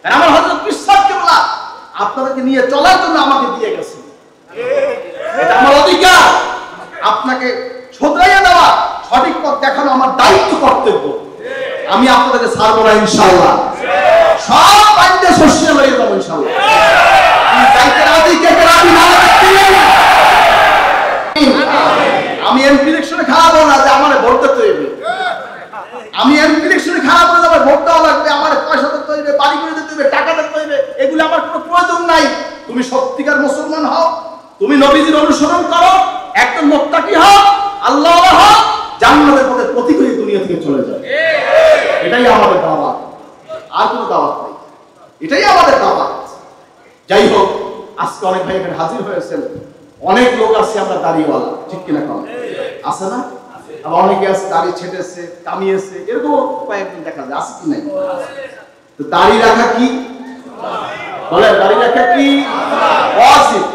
কারণ আমার হযরত বিশ্বাস কেবলা আপনাদেরকে নিয়ে চলার জন্য আমাকে দিয়ে গেছেন। এটা আমার অধিকার। আপনাকে শোধরাইয়া দেওয়া, সঠিক পথ দেখানো আমার দায়িত্ব, কর্তব্য। আমি আপনাদেরকে ছাড়বো না ইনশাআল্লাহ। সব বাইন্দে সর্ষিয়া লইয়া যাবো ইনশাআল্লাহ। আমি এমপি ইলেকশনে খাওয়াবো না যে আমার ভোট দিতে হইবে, আমি এমপি ইলেকশনে খাওয়াবো না আমার ভোট দেওয়া লাগবে, আমার পয়সা দিতে হইবে, বাড়ি করে দিতে হইবে, টাকা দিতে হইবে, এগুলো আমার কোনো প্রয়োজন নাই। তুমি সত্যিকার মুসলমান হও, তুমি নবীজির অনুসরণ করো, একজন মুত্তাকি হও, আল্লাহওয়ালা হও, জান্নাতের পথে প্রতীক হয়ে দুনিয়া থেকে চলে যাও। এটাই আমাদের দাওয়াত, আর কোনো দাওয়াত নেই। এটাই আমাদের দাওয়াত। যাই হোক, আজকে অনেক ভাই এখানে হাজির হয়েছেন, অনেক লোক আছে আমরা দাড়িওয়ালা। ঠিক কিনা? কম আছে না? আবার অনেকে আছে দাড়ি ছেটেছে, কামিয়েছে, এরকম কয়েকজন দেখা যায়। আছে কি নাই? তো দাড়ি রাখা কি? বলে দাড়ি রাখা কি? ওয়াজিব,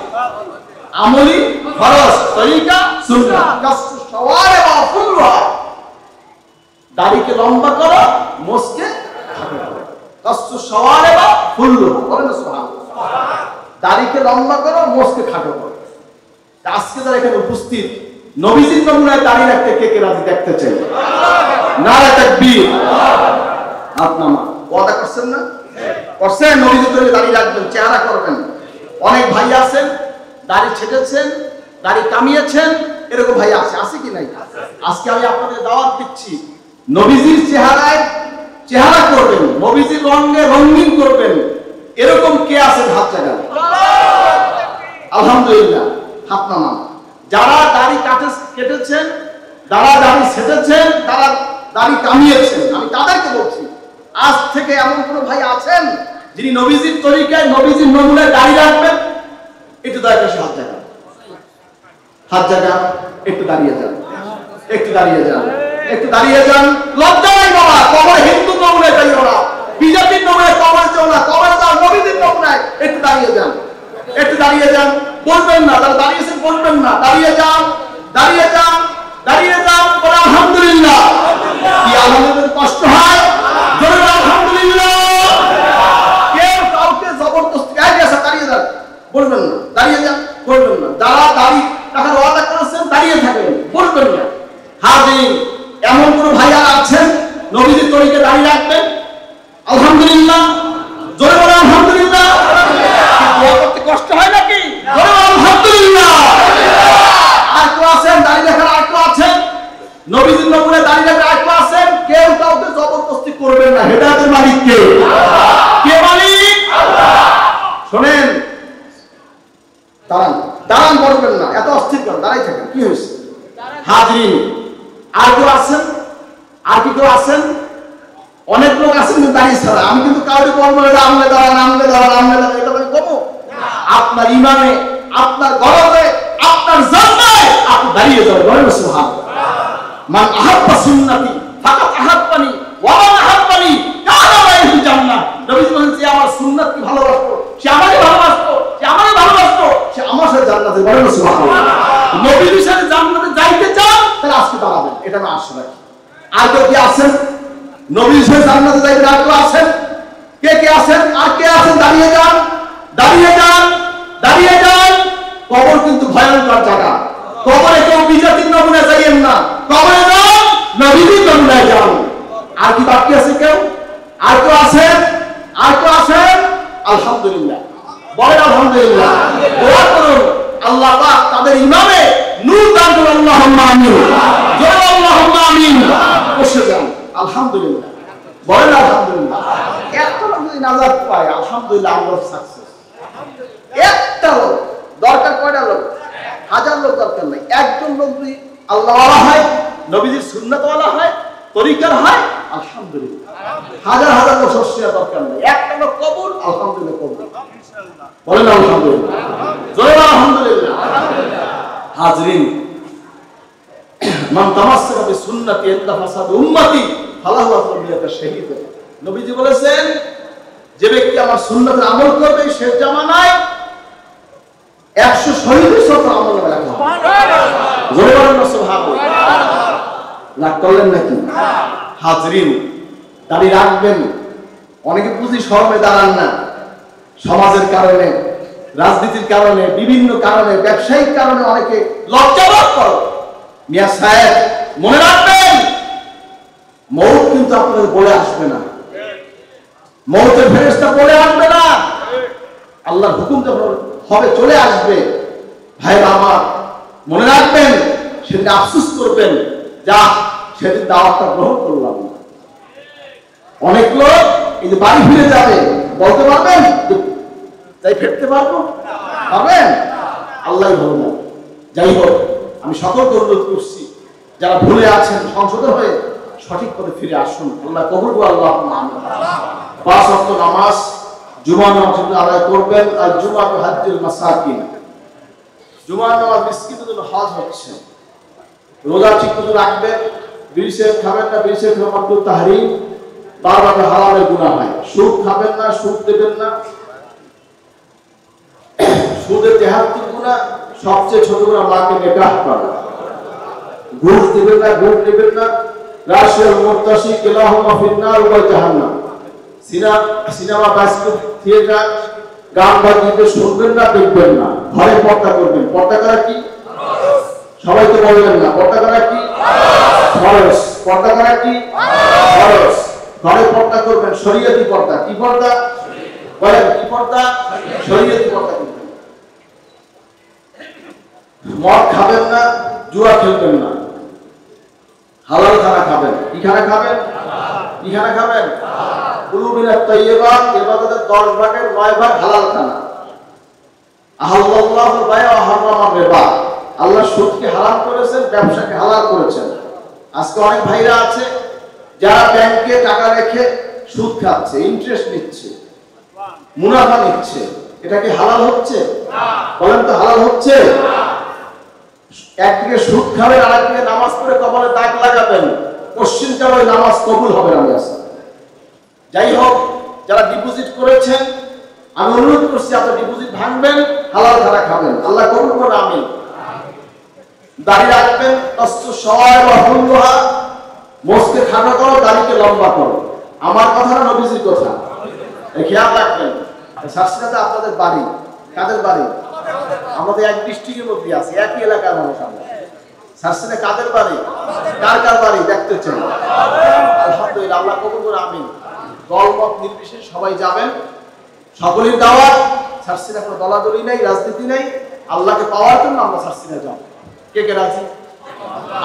আমলি ফরজ, তরিকা সুন্নাহ। কাসু শাওয়ারিব ওয়া ফুলহা, দাড়িকে লম্বা করো, মোছকে খাটো করো। কাসু শাওয়ারিব ওয়া ফুলহা, বলেন সুবহানাল্লাহ। দাড়িকে লম্বা করো, মোছকে খাটো করো। আজকে যারা এখানে উপস্থিত, নবীজির নমুনায় দাড়ি রাখতে কে কে রাজি দেখতে চাই? নারে তাকবীর। আপনারা ওয়াদা করছেন না? করছেন নবীজির জন্য দাড়ি রাখবেন, চেহারা করবেন। অনেক ভাই আছেন দাড়ি ছেটেছেন, দাড়ি কামিয়েছেন, এরকম ভাই আছে। আছে কি নাই? আজকে আমি আপনাদের দাওয়াত দিচ্ছি, নবীজির চেহারায় চেহারা করবেন, নবীজির রঙে রঙিন করবেন, এরকম কে আছেন হাত জাগান? আলহামদুলিল্লাহ, হাত নামান। যারা দাড়ি কেটেছেন, যারা দাড়ি ছেটেছেন, তারা দাড়ি কামিয়েছেন, আমি তাদেরকে বলছি, আজ থেকে এমন কোন ভাই আছেন যিনি নবীজির তরিকায়, নবীজির নমুনায় দাড়ি রাখবেন? একটু দয়া করে হাত জাগান, হাত জাগান, একটু দাঁড়িয়ে যান, একটু দাঁড়িয়ে যান, একটু দাঁড়িয়ে যান। লজ্জা নাই বাবা, কবর হিন্দু নমুনায় যাইও না, বিজেপির নমুনায় কবর যাও না, কবর যাও নবীজির নমুনায়। একটু দাঁড়িয়ে যান, একটু দাঁড়িয়ে যান, বলবেন না, তারা দাঁড়িয়েছেন বলবেন না, দাঁড়িয়ে যান, দাঁড়িয়ে যান, দাঁড়িয়ে যান, বলে আলহামদুলিল্লাহ। কি আলহামদুলিল্লাহ কষ্ট হয়? জোরে আলহামদুলিল্লাহ। কেউ কাউকে জবরদস্তি গেছে দাঁড়িয়ে যান বলবেন না, দাঁড়িয়ে যান বলবেন না। যারা দাড়ি রাখার ওয়াদা করেছেন দাঁড়িয়ে থাকবেন, বলবেন না। হাজির, এমন কোন ভাইয়া আছেন নবীজির তরিকে দাঁড়িয়ে রাখবেন? আলহামদুলিল্লাহ, জোরে বলে আলহামদুলিল্লাহ। দোয়া করতে কষ্ট হয় নাকি? জোরে বলে আলহামদুলিল্লাহ। আর কেউ আছেন দাঁড়িয়ে রাখার? আর কেউ আছেন নবীজির নমুনায় দাঁড়িয়ে রাখার? আর কেউ আছেন? কেউ কাউকে জবরদস্তি করবেন না। হেদায়েতের মালিক কে? কে মালিক? শোনেন, দাঁড়ান, দাঁড়ান, বলবেন না, এত অস্থির করেন, দাঁড়াই থাকেন। কি হয়েছে? হাজিরিন, আর কেউ আছেন? আর কি কেউ আছেন? অনেক লোক আছেন কিন্তু দাঁড়িয়ে ছাড়া। আমি কিন্তু কাউকে বলবো না আমলে দাঁড়ান, আমলে দাঁড়ান, আমলে দাঁড়ান, এটা আমি বলবো? আপনার ইমানে, আপনার গরবে, আপনার জান্নাতে আপনি দাঁড়িয়ে যাবেন। বলেন সুবহানাল্লাহ। মান আহাব্বা সুন্নতি ফাকাত আহাব্বানি ওয়া মান আহাব্বানি কানা লাহু জান্নাহ। নবী বলেন, যে আমার সুন্নাতকে ভালোবাসতো সে আমাকে ভালোবাসতো, যে আমাকে ভালোবাসতো সে আমার সাথে জান্নাতে। বলেন সুবহানাল্লাহ। নবীর সাথে জান্নাতে যাইতে চান তাহলে আজকে দাঁড়াবেন, এটা না আশা রাখি। আর কেউ কি আছেন নবীর সাথে জান্নাতে যাইতে? আর কেউ আছেন? কে কে আছেন? আর কে আছেন? দাঁড়িয়ে যান, দাঁড়িয়ে যান, দাঁড়িয়ে যান। কবর কিন্তু ভয়ঙ্কর জায়গা। কবরে কেউ বিজাতির নমুনায় যাইয়েন না, কবরে যান নবীর নমুনায় যান। আর কি বাকি আছে কেউ? আর কেউ আছেন? আর কেউ আছেন? আলহামদুলিল্লাহ, বলেন আলহামদুলিল্লাহ। দোয়া করুন আল্লাহ পাক তাদের ইমামে নূর দান করুন। আল্লাহুম্মা আমিন, জোরে আল্লাহুম্মা আমিন। বসে যান, আলহামদুলিল্লাহ, বলেন আলহামদুলিল্লাহ। এত লোক যদি নাজাত পায়, আলহামদুলিল্লাহ, আমরা সাকসেস। একটা লোক দরকার, কয়টা লোক? হাজার লোক দরকার নাই। একজন লোক যদি আল্লাহওয়ালা হয়, নবীজির সুন্নাতওয়ালা হয়, তরিকার হয়, আলহামদুলিল্লাহ। হাজার হাজার লোক শস্যের দরকার নেই, একটা লোক কবুল, আলহামদুলিল্লাহ কবুল। বলেন আলহামদুলিল্লাহ, জোরে আলহামদুলিল্লাহ। হাজরিন, মান তামাসসাকা বিসুন্নতি ইনদা ফাসাদ উম্মতি ফালাহু আজরুকা শাহীদ। নবীজি বলেছেন, যে ব্যক্তি আমার সুন্নতের আমল করবে সে জামানায় 100 শহীদের সাথে আমল লেখা হবে। জোরে বলেন সুবহানাল্লাহ। লাগ করলেন নাকি? হাজরিন, দাঁড়িয়ে রাখবেন। অনেকে পুঁজি শরমে দাঁড়ান না, সমাজের কারণে, রাজনীতির কারণে, বিভিন্ন কারণে, ব্যবসায়িক কারণে অনেকে লজ্জাবোধ করে। মিয়া সাহেব, মনে রাখবেন, মৌত কিন্তু আপনাদের বলে আসবে না, মৌতের ফেরেশতা বলে আসবে না। আল্লাহর হুকুম যখন হবে চলে আসবে। ভাইরা আমার, মনে রাখবেন, সেদিন আফসোস করবেন, যা সেদিন দাওয়াতটা গ্রহণ করলাম না। অনেক লোক এই যে বাড়ি ফিরে যাবে, বলতে পারবেন তাই ফিরতে পারবো? পারবেন? আল্লাহই ভালো না। যাই হোক, আমি সকলকে অনুরোধ করছি, যারা ভুলে আছেন সংশোধন হয়ে সঠিক পথে ফিরে আসুন। আল্লাহ কবুল করুন। আল্লাহুম্মা আমিন। 5 ওয়াক্ত নামাজ, জুমার নামাজ আদায় করবেন। আর জুমাতুল হাজ্জুল মাসাকিন, জুমার নামাজ মিসকিনদের জন্য হজ হচ্ছে। রোজা ঠিক মতো রাখবেন, বিড়ি সিগারেট খাবেন না, বিড়ি সিগারেট খাওয়া মাকরুহ তাহরিম, বারবার হারামের গুনাহ হয়। সুদ খাবেন না, সুদ দেবেন না। সুদের 73 গুনাহ, সবচেয়ে ছোট গুনাহ মাকে নিকাহ করা। ঘুষ দেবেন না, ঘুষ দেবেন না। রাশিয়াল মুত্তাসি কিলাহুমা ফিন্নার ওয়া জাহান্নাম। সিনেমা, বায়োস্কোপ, থিয়েটার, গান বাজনা শুনবেন না, দেখবেন না। ঘরে পর্দা করবেন। পর্দা করা কি? সবাই তো বলবেন না। পর্দা করা কি? ফরজ। পর্দা করা কি? ফরজ। ঘরে পর্দা করবেন, শরীয়তি পর্দা। কি পর্দা? বলেন কি পর্দা? শরীয়তি পর্দা করবেন। মদ খাবেন না, জুয়া খেলবেন না। হালাল খানা খাবেন। কি খানা খাবেন? কি খানা খাবেন? কুলু মিনাত তাইয়্যিবাত, ইবাদতের 10 ভাগের 9 ভাগ হালাল খানা। আহাল্লাল্লাহুল বাই'a ওয়া হারামার রিবা, আল্লাহ সুদকে হারাম করেছেন, ব্যবসাকে হালাল করেছেন। আজকে অনেক ভাইরা আছে যারা ব্যাংকে টাকা রেখে সুদ খাচ্ছে, ইন্টারেস্ট নিচ্ছে, মুনাফা নিচ্ছে। এটা কি হালাল হচ্ছে? বলেন তো হালাল হচ্ছে? একদিকে সুদ খাবেন, আরেকদিকে নামাজ পড়ে কপালে দাগ লাগাবেন, পশ্চিমকাল ওই নামাজ কবুল হবে না। যাই হোক, যারা ডিপোজিট করেছেন আমি অনুরোধ করছি আপনারা ডিপোজিট ভাঙবেন, হালাল খানা খাবেন, আল্লাহ কবুল করুন, আমিন। দাড়ি রাখবেন, তস্তু সওয়া ওয়া হুল্লুহা, মোচকে খাটো করো, দাড়িকে লম্বা করো। আমার কথা না নবীজির কথা, খেয়াল রাখবেন। শাসনাতে আপনাদের বাড়ি, কাদের বাড়ি? আমাদের এক ডিস্ট্রিক্টের মধ্যে আছে, একই এলাকার মানুষ আমরা। শাসনে কাদের বাড়ি? কার কার বাড়ি দেখতে চাই? আলহামদুলিল্লাহ, আল্লাহ কবুল করুন, আমিন। দলমত নির্বিশেষে সবাই যাবেন, সকলের দাওয়াত। শাসনে কোনো দলাদলি নেই, রাজনীতি নেই। আল্লাহকে পাওয়ার জন্য আমরা শাসনে যাব। কে কে রাজি?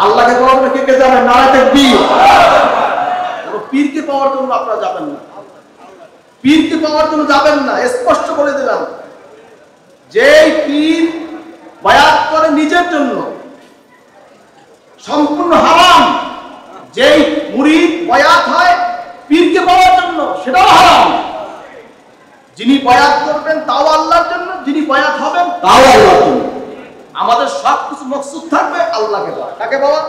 আল্লাহকে পাওয়ার জন্য কে কে যাবেন? নারায়ে তাকবীর। পীরকে পাওয়ার জন্য আপনারা যাবেন না, পীরকে পাওয়ার জন্য যাবেন না। স্পষ্ট করে দিলাম, যেই পীর বায়াত করে নিজের জন্য সম্পূর্ণ হারাম, যেই মুরিদ বায়াত হয় পীরকে পাওয়ার জন্য সেটাও হারাম। যিনি বায়াত করবেন তাও আল্লাহর জন্য, যিনি বায়াত হবেন তাও আল্লাহর জন্য। আমাদের সবকিছু মকসুদ থাকবে আল্লাহকে পাওয়া। কাকে পাওয়া?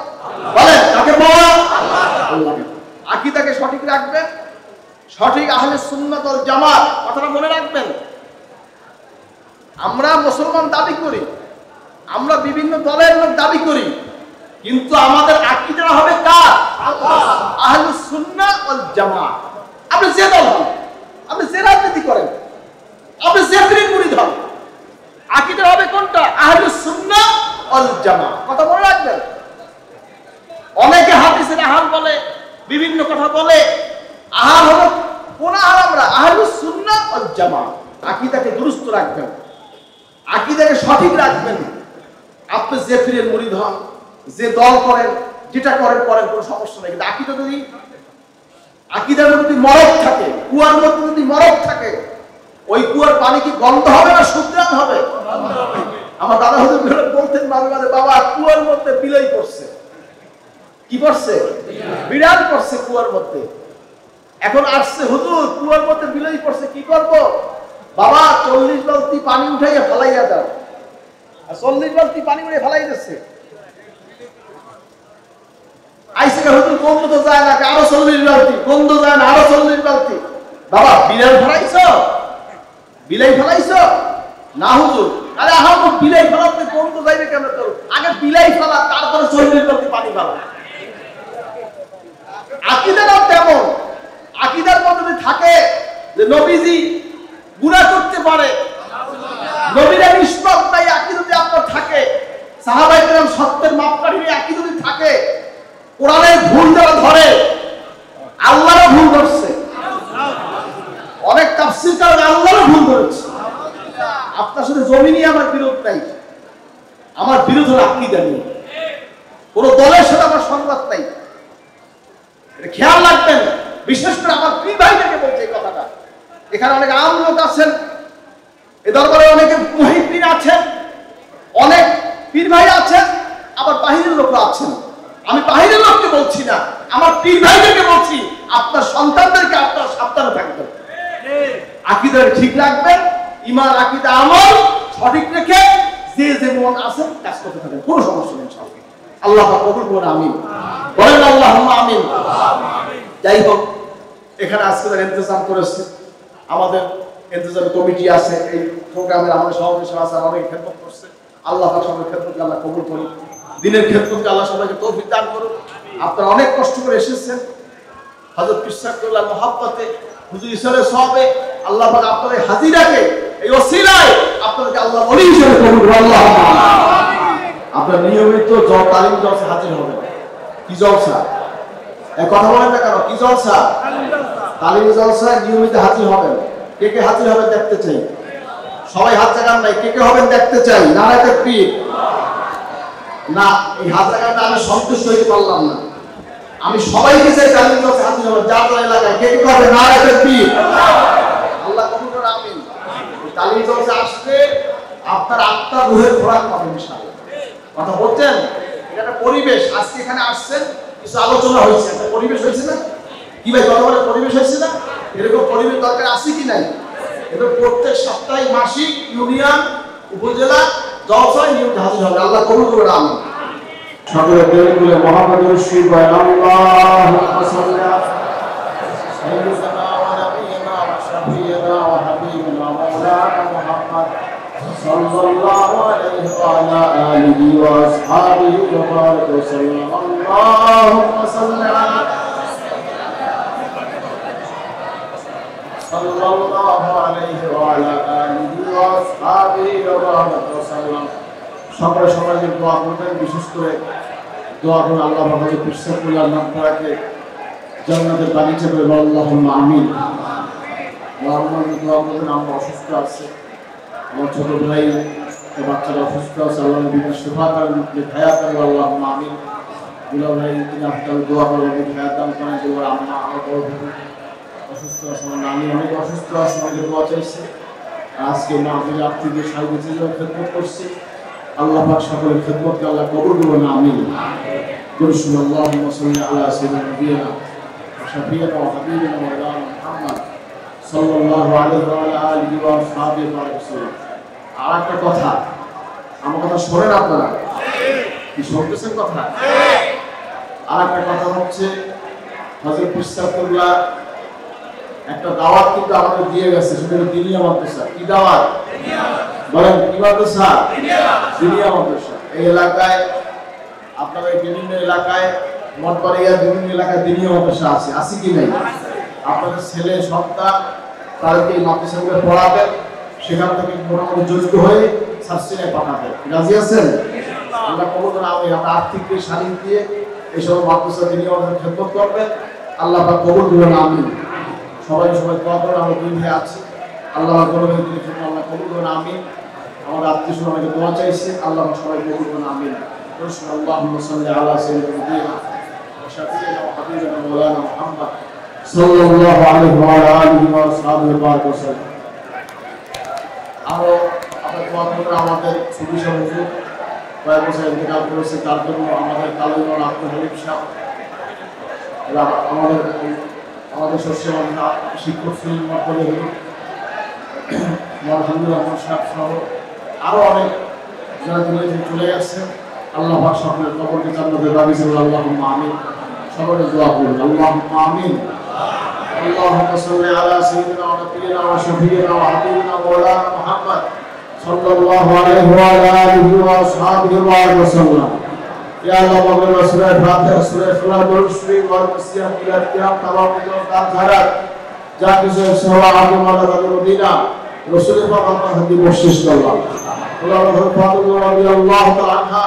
বলেন, কাকে পাওয়া? আল্লাহকে। আকীদাকে সঠিক রাখবেন, সঠিক আহলে সুন্নাত ওয়াল জামাত, কথাটা মনে রাখবেন। আমরা মুসলমান দাবি করি, আমরা বিভিন্ন দলের লোক দাবি করি, কিন্তু আমাদের আকীদা হবে কার? আহলে সুন্নাত ওয়াল জামাত। আপনি যে দল হন, আপনি যে রাজনীতি করেন, আপনি যে পীরের মুরিদ হন, আকীদা হবে কোনটা? আহলে সুন্নাত ওয়াল জামাত। কথা মনে রাখবেন। অনেকে হাদিসের আহার বলে, বিভিন্ন কথা বলে। আহার হলো কোন আহার? আমরা আহলে সুন্নাত ওয়াল জামাত। আকীদাকে দুরুস্ত রাখবেন, আকীদাকে সঠিক রাখবেন। আপনি যে পীরের মুরিদ হন, যে দল করেন, যেটা করেন করেন, কোনো সমস্যা নেই। কিন্তু আকীদা যদি, আকীদার মধ্যে যদি মরক থাকে, কুয়ার মধ্যে যদি মরক থাকে, ওই কুয়ার পানি কি গন্ধ হবে না শুদ্ধ হবে? আমার দাদা হুজুর বলতেন মাঝে মাঝে, বাবা কুয়ার মধ্যে বিলাই পড়ছে। কি পড়ছে? বিড়াল পড়ছে কুয়ার মধ্যে। এখন আসছে, হুজুর কুয়ার মধ্যে বিলাই পড়ছে, কি করব? বাবা 40 বালতি পানি উঠাইয়া ফেলাইয়া দাও। আর 40 বালতি পানি উঠে ফেলাই দিচ্ছে। আইসে হুজুর গন্ধ তো যায় না, আরো 40 বালতি, গন্ধ যায় না, আরো 40 বালতি। বাবা বিড়াল ফেলাইছো? বিলাই ফেলাইছো? না হুজুর। আরে আহা, বিলাই ফেলাতে গন্ধ যাইবে কেন? তোর আগে বিলাই ফেলা, তারপরে 40 বালতি পানি ফেলা। আকীদাটাও তেমন। আকীদার মধ্যে থাকে যে নবীজি গুনাহ করতে পারে, নবীরা নিষ্পাপ, তাই আকীদা যদি আপনার থাকে, সাহাবায়ে কেরাম সত্যের মাপকাঠি আকীদা যদি থাকে, কোরআনের ভুল যারা ধরে, আল্লাহরও ভুল ধরছে। অনেক তাফসীরকার আল্লাহরও ভুল ধরেছে। আপনার সাথে জমি নিয়ে আমার বিরোধ নাই, আমার বিরোধ হলো আকীদা নিয়ে। কোন দলের সাথে আমার সংঘাত নাই, খেয়াল রাখবেন। বিশেষ করে আমার পীর ভাইদেরকে বলছে এই কথাটা। এখানে অনেক আম লোক আছেন, এ দরবারে অনেকে মুহিদ্দিন আছেন, অনেক পীর ভাই আছেন, আবার বাহিরের লোক আছেন। আমি বাহিরের লোককে বলছি না, আমার পীর ভাইদেরকে বলছি, আপনার সন্তানদেরকে আপনার সাবধানে থাকবেন, আকীদা ঠিক রাখবেন, ঈমান আকীদা আমল সঠিক রেখে যে যেমন আছেন কাজ করতে থাকবেন, কোনো সমস্যা নেই ইনশাআল্লাহ। আল্লাহ পাক কবুল করুন, আমিন। বলেন আল্লাহুম্মা আমিন। যাই হোক, এখানে আজকে ইন্তজাম করেছে, আমাদের ইন্তজাম কমিটি আছে, এই প্রোগ্রামের আমাদের সভাপতি আছে, অনেক খেদমত করছে। আল্লাহ পাক সবার খেদমতকে আল্লাহ কবুল করুন, দিনের খেদমতকে আল্লাহ সবাইকে তৌফিক দান করুন। আপনারা অনেক কষ্ট করে এসেছেন, হযরত কিসসাতুল্লাহ মুহাব্বতে হুজুর ইসলামের সওয়াবে আল্লাহ পাক আপনাদের হাজিরাকে এই ওসিলায় আপনাদেরকে আল্লাহ ওলি হিসেবে কবুল করুন। আল্লাহুম্মা আমিন। আপনারা নিয়মিত তালিম জলসা হাজির হবেন। কি জলসা? এক কথা বলেন না কেন? কি জলসা? তালিম জলসায় নিয়মিত হাজির হবেন। কে কে হাজির হবেন দেখতে চাই? সবাই হাত জাগান নাই, কে কে হবেন দেখতে চাই? নারায়ে তাকবীর। না, এই হাত জাগানটা আমি সন্তুষ্ট হইতে পারলাম না। আমি সবাইকে চাই তালিম জলসা হাজির হবে, যার যার এলাকায় কে কে হবে নারে তাকবীর, আল্লাহ কবুল করে আমিন। তালিম জলসা আসলে আপনার আত্মা রুহের খোরাক পাবে ইনশাআল্লাহ। কথা বলছেন, এটা একটা পরিবেশ। আজকে এখানে আসছেন, কিছু আলোচনা হয়েছে, একটা পরিবেশ হয়েছে না কি ভাই? কথা বলে পরিবেশ হয়েছে না? এরকম পরিবেশ দরকার আছে কি নাই? এটা প্রত্যেক সাপ্তাহিক, মাসিক, ইউনিয়ন, উপজেলা জলসায় নিয়ম হাজির হবে। আল্লাহ কবুল করে আমিন। সকলে দরুদ বলে মুহাম্মদুর রাসূলুল্লাহ আল্লাহুম্মা সাল্লি আলা সাইয়্যিদিনা ওয়া নাবিয়িনা ওয়া শাফিয়িনা ওয়া হাবিবিনা মাওলানা মুহাম্মদ সাল্লাল্লাহু আলাইহি ওয়া আলা আলিহি ওয়া আসহাবিহি ওয়া বারাকা ওয়া সাল্লাম। আল্লাহুম্মা সাল্লি আলা সাল্লাল্লাহু আলাইহি ওয়া আলা আলিহি ওয়া আসহাবিহি ওয়া বারাকা ওয়া সাল্লাম। সকলে সবাইকে দোয়া করবেন, বিশেষ করে দোয়া করে আল্লাহ পাকের পিরসাকুল্লাহ নামটাকে জান্নাতের বাগিচা করে আল্লাহুম্মা আমিন। আল্লাহ দোয়া করবেন। আমরা অসুস্থ আছে, আমার ছোট ভাই বাচ্চারা অসুস্থ আছে, আল্লাহ নবীর শিফা করেন, হায়াত করেন, আল্লাহুম্মা আমিন। দুলা ভাই তিনি আপনার দোয়া করবেন, হায়াত দান করেন। দোয়া আমরা আমার বড় ভাই অসুস্থ আছে, আমার নানি অনেক অসুস্থ আছে, অনেকে দোয়া চাইছে। আজকে মাহফিলে আত্মীয়দের সাহায্য খেদমত করছি, আল্লাহ পাক সকলের খেদমতকে আল্লাহ কবুল করুন আমিন। কুরসুম আল্লাহুম্মা সাল্লি আলা সাইয়্যিদিনা নবিয়িনা ওয়া শাফিয়িনা ওয়া হাবিবিনা মাওলানা মুহাম্মদ সাল্লাল্লাহু আলাইহি ওয়া আলা আলিহি ওয়া আসহাবিহি ওয়া সাল্লাম। আর একটা কথা, আমার কথা শোনেন আপনারা? কি শুনতেছেন কথা? আর একটা কথা হচ্ছে, হযরত পিরসাকুল্লাহ একটা দাওয়াত কিন্তু আমাদের দিয়ে গেছে, সেটা দিনিয়া মাদ্রাসা। কি দাওয়াত? বলেন কি মাদ্রাসা? দিনিয়া মাদ্রাসা। এই এলাকায়, আপনাদের বিভিন্ন এলাকায়, মঠবাড়িয়া বিভিন্ন এলাকায় দিনিয়া মাদ্রাসা আছে, আছে কি নাই? আপনাদের ছেলে সন্তান তাদেরকে এই মাদ্রাসাগুলো পড়াবেন, সেখান থেকে মোটামুটি যোগ্য হয়ে সার্সিনায় পাঠাবেন। রাজি আছেন? আমরা কবুল করে আমি আমরা আর্থিক দিয়ে শারীরিক দিয়ে এইসব মাদ্রাসা দিনিয়া মাদ্রাসা খেদমত করবেন, আল্লাহ পাক কবুল করুন আমিন। সবাই দোয়া করেন। আমরা দুই ভাই আছি, আল্লাহ করবেন, আল্লাহ কবুল করুন আমিন। আমাদের আত্মীয় স্বজন অনেকে দোয়া চাইছে, আল্লাহ সবাই কবুল করুন আমিন। আল্লাহুম্মা সাল্লি আলা সাইয়্যিদিনা নবিয়িনা ওয়া শাফিয়িনা ওয়া হাবিবিনা মাওলানা মুহাম্মদ সাল্লাল্লাহু আলাইহি ওয়া আলা আলিহি ওয়া আসহাবিহি ওয়া বারাকা ওয়া সাল্লাম। আরো আমরা দোয়া করব, আমাদের সুবিশা হুজুর কয়েক বছর ইন্তেকাল করেছে, তার জন্য আমাদের কালুর আব্দুল হালিম সাহেব, আমাদের শস্য শিক্ষক শ্রেণীর মধ্যে আলহামদুলিল্লাহ সাহেব সহ আরো অনেক যারা চলে যাচ্ছেন, আল্লাহ পাক সকলের কবরকে জান্নাতের বাগিচা করে আল্লাহুম্মা আমিন। সকলে দোয়া করুন আল্লাহুম্মা আমিন। আল্লাহুম্মা সাল্লি আলা সাইয়্যিদিনা ওয়া নাবিয়িনা ওয়া শাফিয়িনা ওয়া হাবিবিনা মাওলানা মুহাম্মদ সাল্লাল্লাহু আলাইহি ওয়া আলা আলিহি ওয়া আসহাবিহি ওয়া বারাকা ওয়া সাল্লাম। ইয়া আল্লাহ মাগফির ওয়া সূরা ফাতিহা, সূরা ইখলাস, দরুদ শরীফ, ওয়া সিয়াম, মিলাদ, কিয়াম, তাওয়াফ, দান খায়রাত, যা কিছু সেবা আদম আল্লাহ মদিনা রাসূলের পাক আপনার হাতে বখশিশ করলাম। আল্লাহ ফাতিমা রাদিয়াল্লাহু তাআলা আনহা,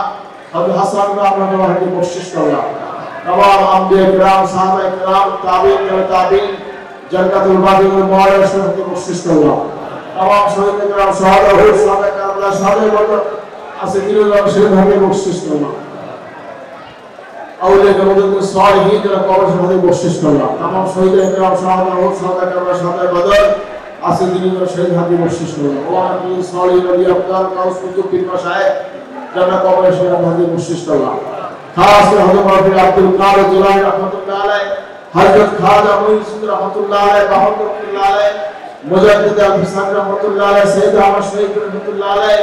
হযরত হাসান রাদিয়াল্লাহু হাতে বখশিশ করলাম। तमाम अंबिया किराम, साहबा किराम, ताबीन, ताबीन, जन्नतुल बाकी में मौला शरीफ की बख्शिश करना। तमाम शहीद किराम, शहादा हो, साहबा किराम, शहादे बदर असदिल्लाह शरीफ हमें बख्शिश करना। औलिया के मदद में सालिहीन जरा कब्र से हमें बख्शिश करना। तमाम शहीद किराम, शहादा हो, साहबा किराम, शहादे बदर असदिल्लाह शरीफ हमें बख्शिश करना। और की सालिहीन नबी अब्दाल का उस कुतुब बिन मशाइख जरा कब्र से हमें बख्शिश करना। खास कर हजरत मौलाना अब्दुल कादिर जिलानी रहमतुल्लाह अलैह, हजरत ख्वाजा मुईनुद्दीन रहमतुल्लाह अलैह, बहादुर रहमतुल्लाह अलैह, मुजद्दिद अल-हुसैन रहमतुल्लाह अलैह, सैयद अहमद शरीफ रहमतुल्लाह अलैह,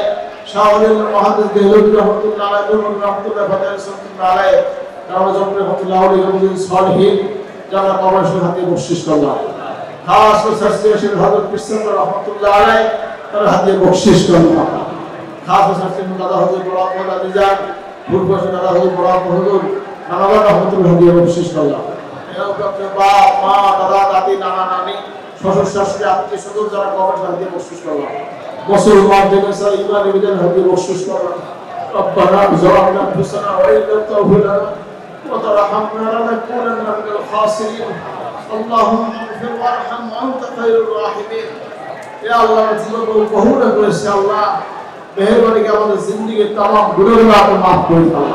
शाह वली मुहद्दिस देहलवी रहमतुल्लाह अलैह, नूर रहमतुल्लाह फतेह रहमतुल्लाह अलैह, नवाजुल रहमतुल्लाह अलैह, मुजीद सालिहीन जाना कब्र से हती बख्शिश करना। खास कर सरसे हजरत पिरसन रहमतुल्लाह अलैह तर हती बख्शिश करना। खास कर सरसे दादा हजरत बड़ा निजाम पूर्व से दादा हुजूर बड़ा हुजूर नाना रहमतुल्लाह দিয়ে বকশিশ করলাম। এরকম বাপ মা দাদা দাদি নানা নানি শ্বশুর শাশুড়ি আত্মীয় স্বজন যারা কবর দিয়ে বকশিশ করলাম। মুসলমান দিনের সারা ইমান বিদের হাতে বকশিশ করলাম। ربنا ظلمنا انفسنا وان لم تغفر لنا وترحمنا لنكونن من الخاسرين اللهم اغفر وارحم وانت خير الراحمين। ইয়া আল্লাহ জীবন বহু করেছে আল্লাহ, মেহেরবানি করে আমাদের জিন্দেগীর तमाम গুনাহগুলো আপনি maaf করে দাও।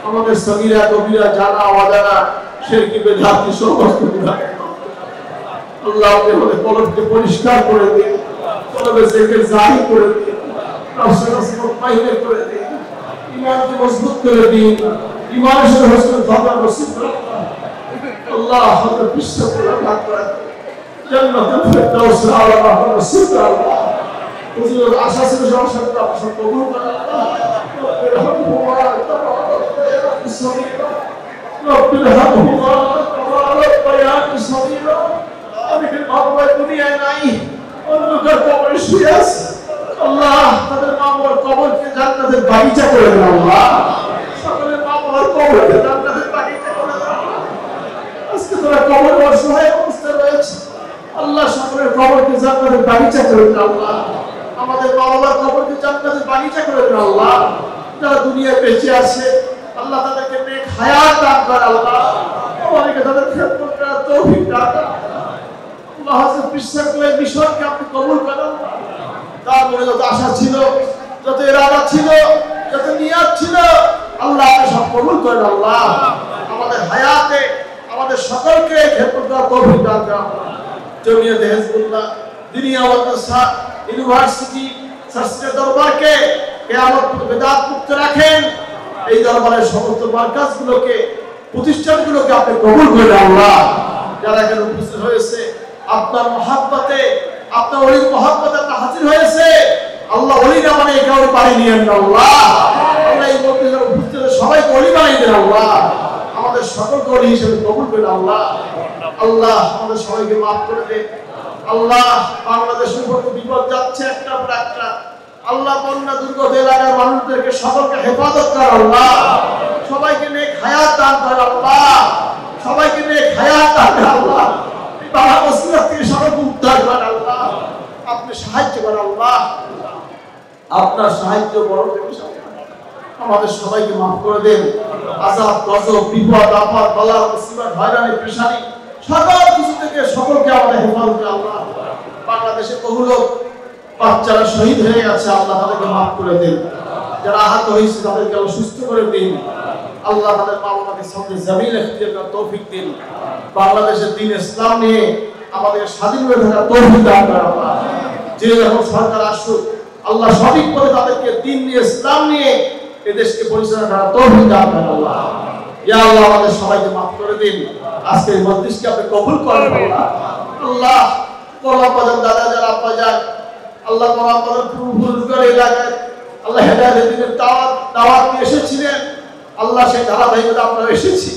আমাদের সগীরা কবিরা জানা অজানা শিরকি বিদআতকে সমস্ত গুনাহ আল্লাহ আপনি আমাদের কলবকে পরিষ্কার করে দিন, কলবে জিকির জারি করে দিন, নফসে মুতমাইন্না করে দিন, ঈমানকে মজবুত করে দিন, ঈমানের সাথে হসনুল খাতামা নসিব করুন। আল্লাহ আমাদের বিশ্বাসকে লাভ করে জান্নাতুল ফিরদাউস আলা নসিব করুন। আল্লাহ হুজুর আশা ছিল সংসারটা আপনি কবুল করেন। রব্বির হামহুমা কামা রাব্বায়ানি সগীরা, রব্বির হামহুমা কামা রাব্বায়ানি সগীরা। আমি কি বাবা দুনিয়ায় নাই, অন্ধকার কবরে শুয়ে আছে। আল্লাহ তাদের মা বাবার কবরকে জান্নাতের বাগিচা করে দেন। আল্লাহ সকলের মা বাবার কবরকে জান্নাতের বাগিচা করে দেন। আজকে তারা কবর অসহায় অবস্থায় রয়েছে, আল্লাহ সকলের কবরকে জান্নাতের বাগিচা করে দেন। আল্লাহ আমাদের মা বাবার কবরকে জান্নাতের বাগিচা করে দেন। আল্লাহ যারা দুনিয়ায় বেঁচে আছে আল্লাহ তাদেরকে নেক হায়াত দান করে। আল্লাহ আমাদেরকে তাদের খেদমত করার তৌফিক দান করেন। আল্লাহ হাজরত বিশ্বাস করে মিশনকে আপনি কবুল করেন। তার মনে যত আশা ছিল, যত ইরাদা ছিল, যত নিয়ত ছিল, আল্লাহ আপনি সব কবুল করেন। আল্লাহ আমাদের হায়াতে আমাদের সকলকে খেদমত করার তৌফিক দান করেন। জমিয়তে হিজবুল্লাহ দিনিয়া মাদ্রাসা ইউনিভার্সিটি শাস্ত্রীয় দরবারকে কিয়ামত পর্যন্ত বিদআত মুক্ত রাখেন। এই দরবারের সমস্ত মার্কাজগুলোকে, প্রতিষ্ঠানগুলোকে আপনি কবুল করেন। আল্লাহ যারা এখানে উপস্থিত হয়েছে আপনার মহাব্বতে, আপনার ওলির মহাব্বতে আপনার হাজির হয়েছে, আল্লাহ ওলিরা মানে কাউকে পানি নিয়েন না। আল্লাহ আল্লাহ এই মধ্যে উপস্থিত সবাইকে ওলি বানিয়ে দেন। আল্লাহ আমাদের সকলকে ওলি হিসেবে কবুল করেন। আল্লাহ আল্লাহ আমাদের সবাইকে মাফ করে দেন। আল্লাহ বাংলাদেশের উপর বিপদ যাচ্ছে একটা পর একটা, আল্লাহ বন্যা দুর্গত এলাকার মানুষদেরকে সকলকে হেফাজত কর। আল্লাহ সবাইকে নেক হায়াত দান কর। আল্লাহ সবাইকে নেক হায়াত দান কর। আল্লাহ বাবা মুসলিম থেকে সকলকে উদ্ধার কর। আল্লাহ আপনি সাহায্য করেন। আল্লাহ আপনার সাহায্য বড় থেকে আমাদের সবাইকে মাফ করে দেন। আযাব গজব বিপদ আপদ বালা মুসিবত হয়রানি পেশানি সকল কিছু থেকে সকলকে আমাদের হেফাজত করেন। আল্লাহ বাংলাদেশে বহু লোক বাচ্চারা শহীদ হয়ে গেছে, আল্লাহ তাদেরকে মাফ করে দেন। যারা আহত হয়েছে তাদেরকে আল্লাহ সুস্থ করে দিন। আল্লাহ তাদের মা বাবাকে সবচেয়ে জামিল ইখতিয়ার করার তৌফিক দিন। বাংলাদেশের দ্বীন ইসলাম নিয়ে আমাদের স্বাধীনভাবে থাকার তৌফিক দান করেন। আল্লাহ যে যখন সরকার আসুক আল্লাহ সঠিক পথে তাদেরকে দ্বীন নিয়ে ইসলাম নিয়ে এই দেশকে পরিচালনা করার তৌফিক দান করেন। আল্লাহ ইয়া আল্লাহ আমাদের সবাইকে মাফ করে দিন। আজকে এই মজলিসকে আপনি কবুল করেন। আল্লাহ আল্লাহ কোরআন পড়েন দাদা যারা আপা যান, আল্লাহ কোরআন পড়েন পূর্বপুরুষদের এলাকায় আল্লাহ হেদায়েতের দিনের দাওয়াত নিয়ে এসেছিলেন। আল্লাহ সেই ধারাবাহিকতা আমরা এসেছি,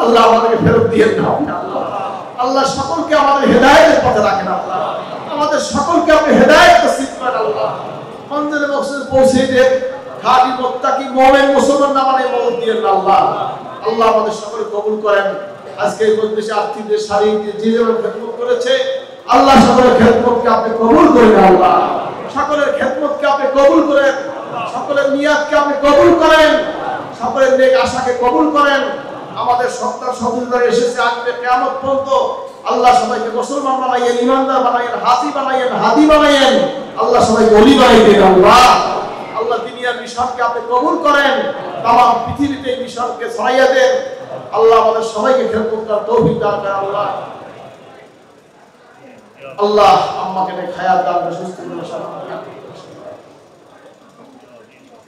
আল্লাহ আমাদেরকে ফেরত দিয়ে দাও। আল্লাহ আল্লাহ সকলকে আমাদের হেদায়েতের পথে রাখেন। আল্লাহ আমাদের সকলকে আপনি হেদায়েত নসিব করেন। আল্লাহ মঞ্জিলে মকসুদ পৌঁছে দেন। খাঁটি মুত্তাকি মুমিন মুসলমান নামানে মওত দিয়েন। আল্লাহ আল্লাহ আমাদের সকলে কবুল করেন। আজকে এই মজলিসে আত্মীয়দের শারীরিক যে যেমন খেদমত করেছে আল্লাহ সকলের খেদমতকে আপনি কবুল করেন। আল্লাহ সকলের খেদমতকে আপনি কবুল করেন, সকলের নিয়াতকে আপনি কবুল করেন, সকলের নেক আশাকে কবুল করেন। আমাদের সন্তান সন্তানরা এসেছে আজকে কিয়ামত পর্যন্ত আল্লাহ সবাইকে মুসলমান বানাইয়েন, ঈমানদার বানাইয়েন, হাজি বানাইয়েন, হাদি বানাইয়েন। আল্লাহ সবাইকে ওলি বানিয়ে দেন। আল্লাহ আল্লাহ দুনিয়ার মিশনকে আপনি কবুল করেন, তামাম পৃথিবীতে এই মিশনকে ছড়াইয়া দেন। আল্লাহ আমাদের সবাইকে খেদমত করার তৌফিক দান করেন। আল্লাহ আল্লাহ আম্মাকে নেক হায়াত দান করে সুস্থ করে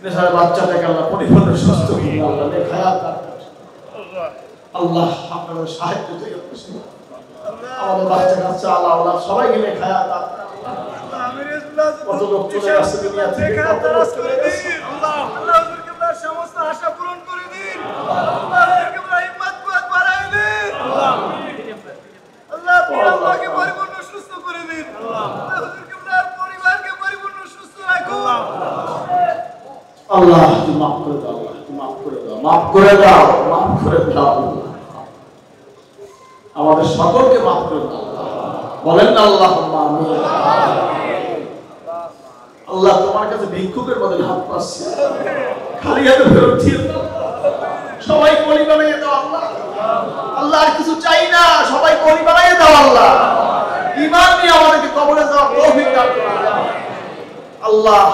নেশার বাচ্চাটাকে আল্লাহ পরিপূর্ণ সুস্থ করে আল্লাহ নেক হায়াত দান করে। আল্লাহ আপনাদের সাহায্য থেকে আমাদের বাচ্চা কাচ্চা আল্লাহ আল্লাহ সবাইকে নেক হায়াত দান করে। কত লোক চলে আসছে দুনিয়া থেকে, কত লোক চলে গেছে। আল্লাহ হুজুরকে আপনার সমস্ত আশা পূরণ করে দিন। আল্লাহ হুজুরকে আপনার হিম্মত কুওয়াত বাড়ায় দিন। আল্লাহ আল্লাহকে পরিপূর্ণ সুস্থ করে দিন। আল্লাহ হুজুরকে আপনার পরিবারকে পরিপূর্ণ সুস্থ রাখুন। আল্লাহ তুমি মাফ করে দাও, আল্লাহ তুমি মাফ করে দাও, মাফ করে দাও, মাফ করে দাও। আমাদের সকলকে মাফ করে দাও। বলেন না আল্লাহুম্মা আমিন। আল্লাহ তোমার কাছে ভিক্ষুকের বদলে হাত পাচ্ছি, খালি হাতে ফেরত দিয়ে দাও। সবাই কলি বানিয়ে দাও। আল্লাহ আল্লাহ আর কিছু চাই না, সবাই কলি বানিয়ে দাও। আল্লাহ ঈমান নিয়ে আমাদেরকে কবরে যাওয়ার তৌফিক দান করো। আল্লাহ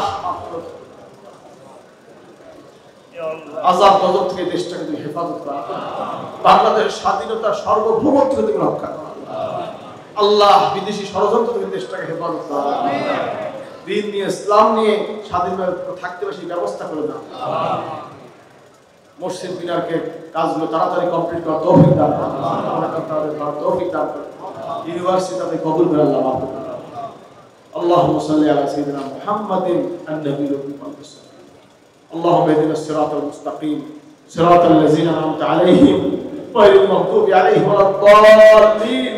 আযাব গজব থেকে দেশটাকে তুমি হেফাজত করো। বাংলাদেশের স্বাধীনতা সার্বভৌমত্ব তুমি রক্ষা করো আল্লাহ। বিদেশি ষড়যন্ত্র থেকে দেশটাকে হেফাজত করো। দিন নিয়ে ইসলাম নিয়ে স্বাধীনভাবে থাকতে পারে সেই ব্যবস্থা করে দাও। মসজিদ মিনারকে কাজগুলো তাড়াতাড়ি কমপ্লিট করার তৌফিক দান করো। তৌফিক দান করো। ইউনিভার্সিটি তাদের কবুল করে আল্লাহ মাফ করো। اللهم صل على سيدنا محمد النبي الأمي. اللهم اهدنا الصراط المستقيم صراط الذين أنعمت عليهم غير المغضوب عليهم ولا الضالين.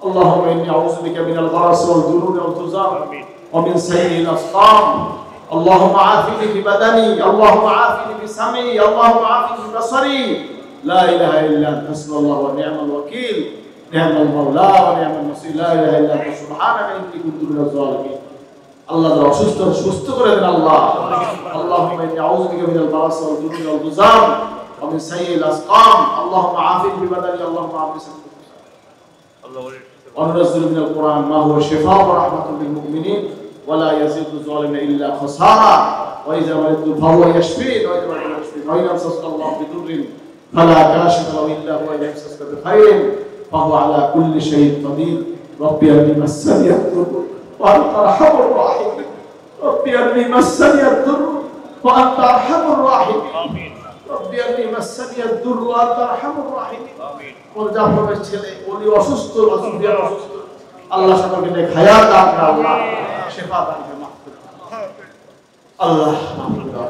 اللهم إني أعوذ بك من البرص والجنون والجذام ومن سيء الأسقام. اللهم عافني ببدني، اللهم عافني بسمعي، اللهم عافني ببصري. لا إله إلا أنت حسبنا الله ونعم الوكيل، نعم المولى ونعم النصير. لا إله إلا أنت سبحانك إني كنت من الظالمين. الله تعالى সুস্থ করে দেন আল্লাহ। اللهم إني أعوذ بك من البرص والجنون والجذام ومن سيء الأسقام. اللهم عافني ببدني، اللهم عافني بسمعي. وننزل من القرآن ما هو شفاء ورحمة للمؤمنين ولا يزيد الظالمين إلا خسارا. وإذا مرضت فهو يشفين، وإذا مرضت يشفين. وإن أمسسك الله بضر فلا كاشف له إلا هو، وإن يمسسك بخير فهو على كل شيء قدير. ربي أني مسني الضر وأنت أرحم الراحمين. ربي أني مسني الضر وأنت أرحم الراحمين. ربي أني مسني الضر وأنت أرحم الراحمين. জাফরের ছেলে উনি অসুস্থ, আল্লাহ সকলকে নেক হায়াত দান করে, আল্লাহ শিফা দান করে, মাফ করে আল্লাহ মাফ করে দাও।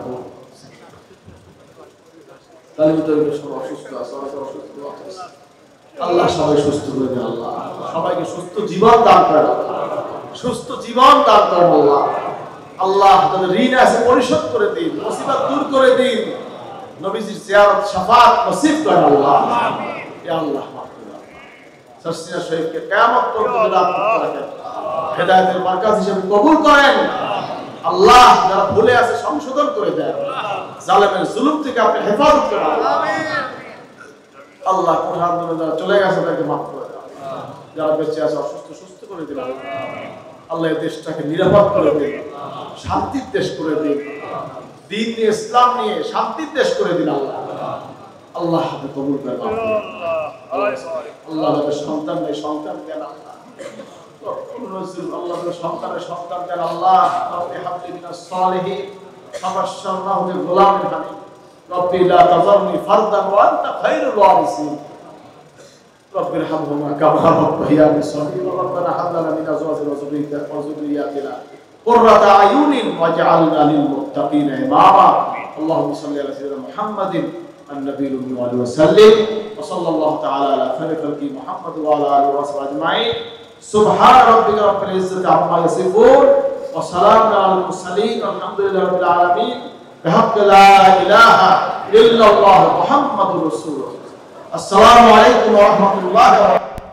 তালিমুদ্দিন সব অসুস্থ আছে, আল্লাহ সবাই সুস্থ করে দেন। আল্লাহ সবাইকে সুস্থ জীবন দান করে, সুস্থ জীবন দান করে আল্লাহ। আল্লাহ তাদের ঋণ আছে পরিশোধ করে দিন, মুসিবত দূর করে দিন, নবীজির জিয়ারত শাফাআত নসিব করেন আল্লাহ। ইয়া আল্লাহ মাফ করে দাও। সাসিনা শরীফকে কিয়ামত পর্যন্ত দান করতে রাখেন, হেদায়েতের মার্কাজ হিসেবে কবুল করেন আল্লাহ। যারা ভুলে আছে সংশোধন করে দেন, জালেমের জুলুম থেকে আপনি হেফাজত করেন আমিন। আল্লাহ কোরআন ধরে যারা চলে গেছে তাকে মাফ করে দাও, যারা বেঁচে আছে অসুস্থ সুস্থ করে দিন আল্লাহ। এই দেশটাকে নিরাপদ করে দিন, শান্তির দেশ করে দিন, দিন নিয়ে ইসলাম নিয়ে শান্তির দেশ করে দিন আল্লাহ। আল্লাহ আপনি কবুল করেন আল্লাহ। তাদের সন্তান নেই, সন্তান দেন আল্লাহ। আল্লাহ সন্তানের সন্তান দেন আল্লাহ। রব্বি হাবলি মিনাস সালিহিন ফাবাশশারনাহু বিগুলামিন হালিম। রব্বি লা তাযারনি ফারদান ওয়া আনতা খায়রুল ওয়ারিসিন। رب ارحمهما كما ربياني صغيرا. ربنا هب لنا من ازواجنا وذرياتنا قرة اعين واجعلنا للمتقين اماما. اللهم صل على سيدنا محمد النبي الأمي وسلم. وصلى الله تعالى على خير خلقه محمد وعلى اله وصحبه اجمعين. سبحان ربك رب العزة عما يصفون وسلام على المرسلين والحمد لله رب العالمين. بحق لا اله الا الله محمد رسول الله. السلام عليكم ورحمة الله وبركاته.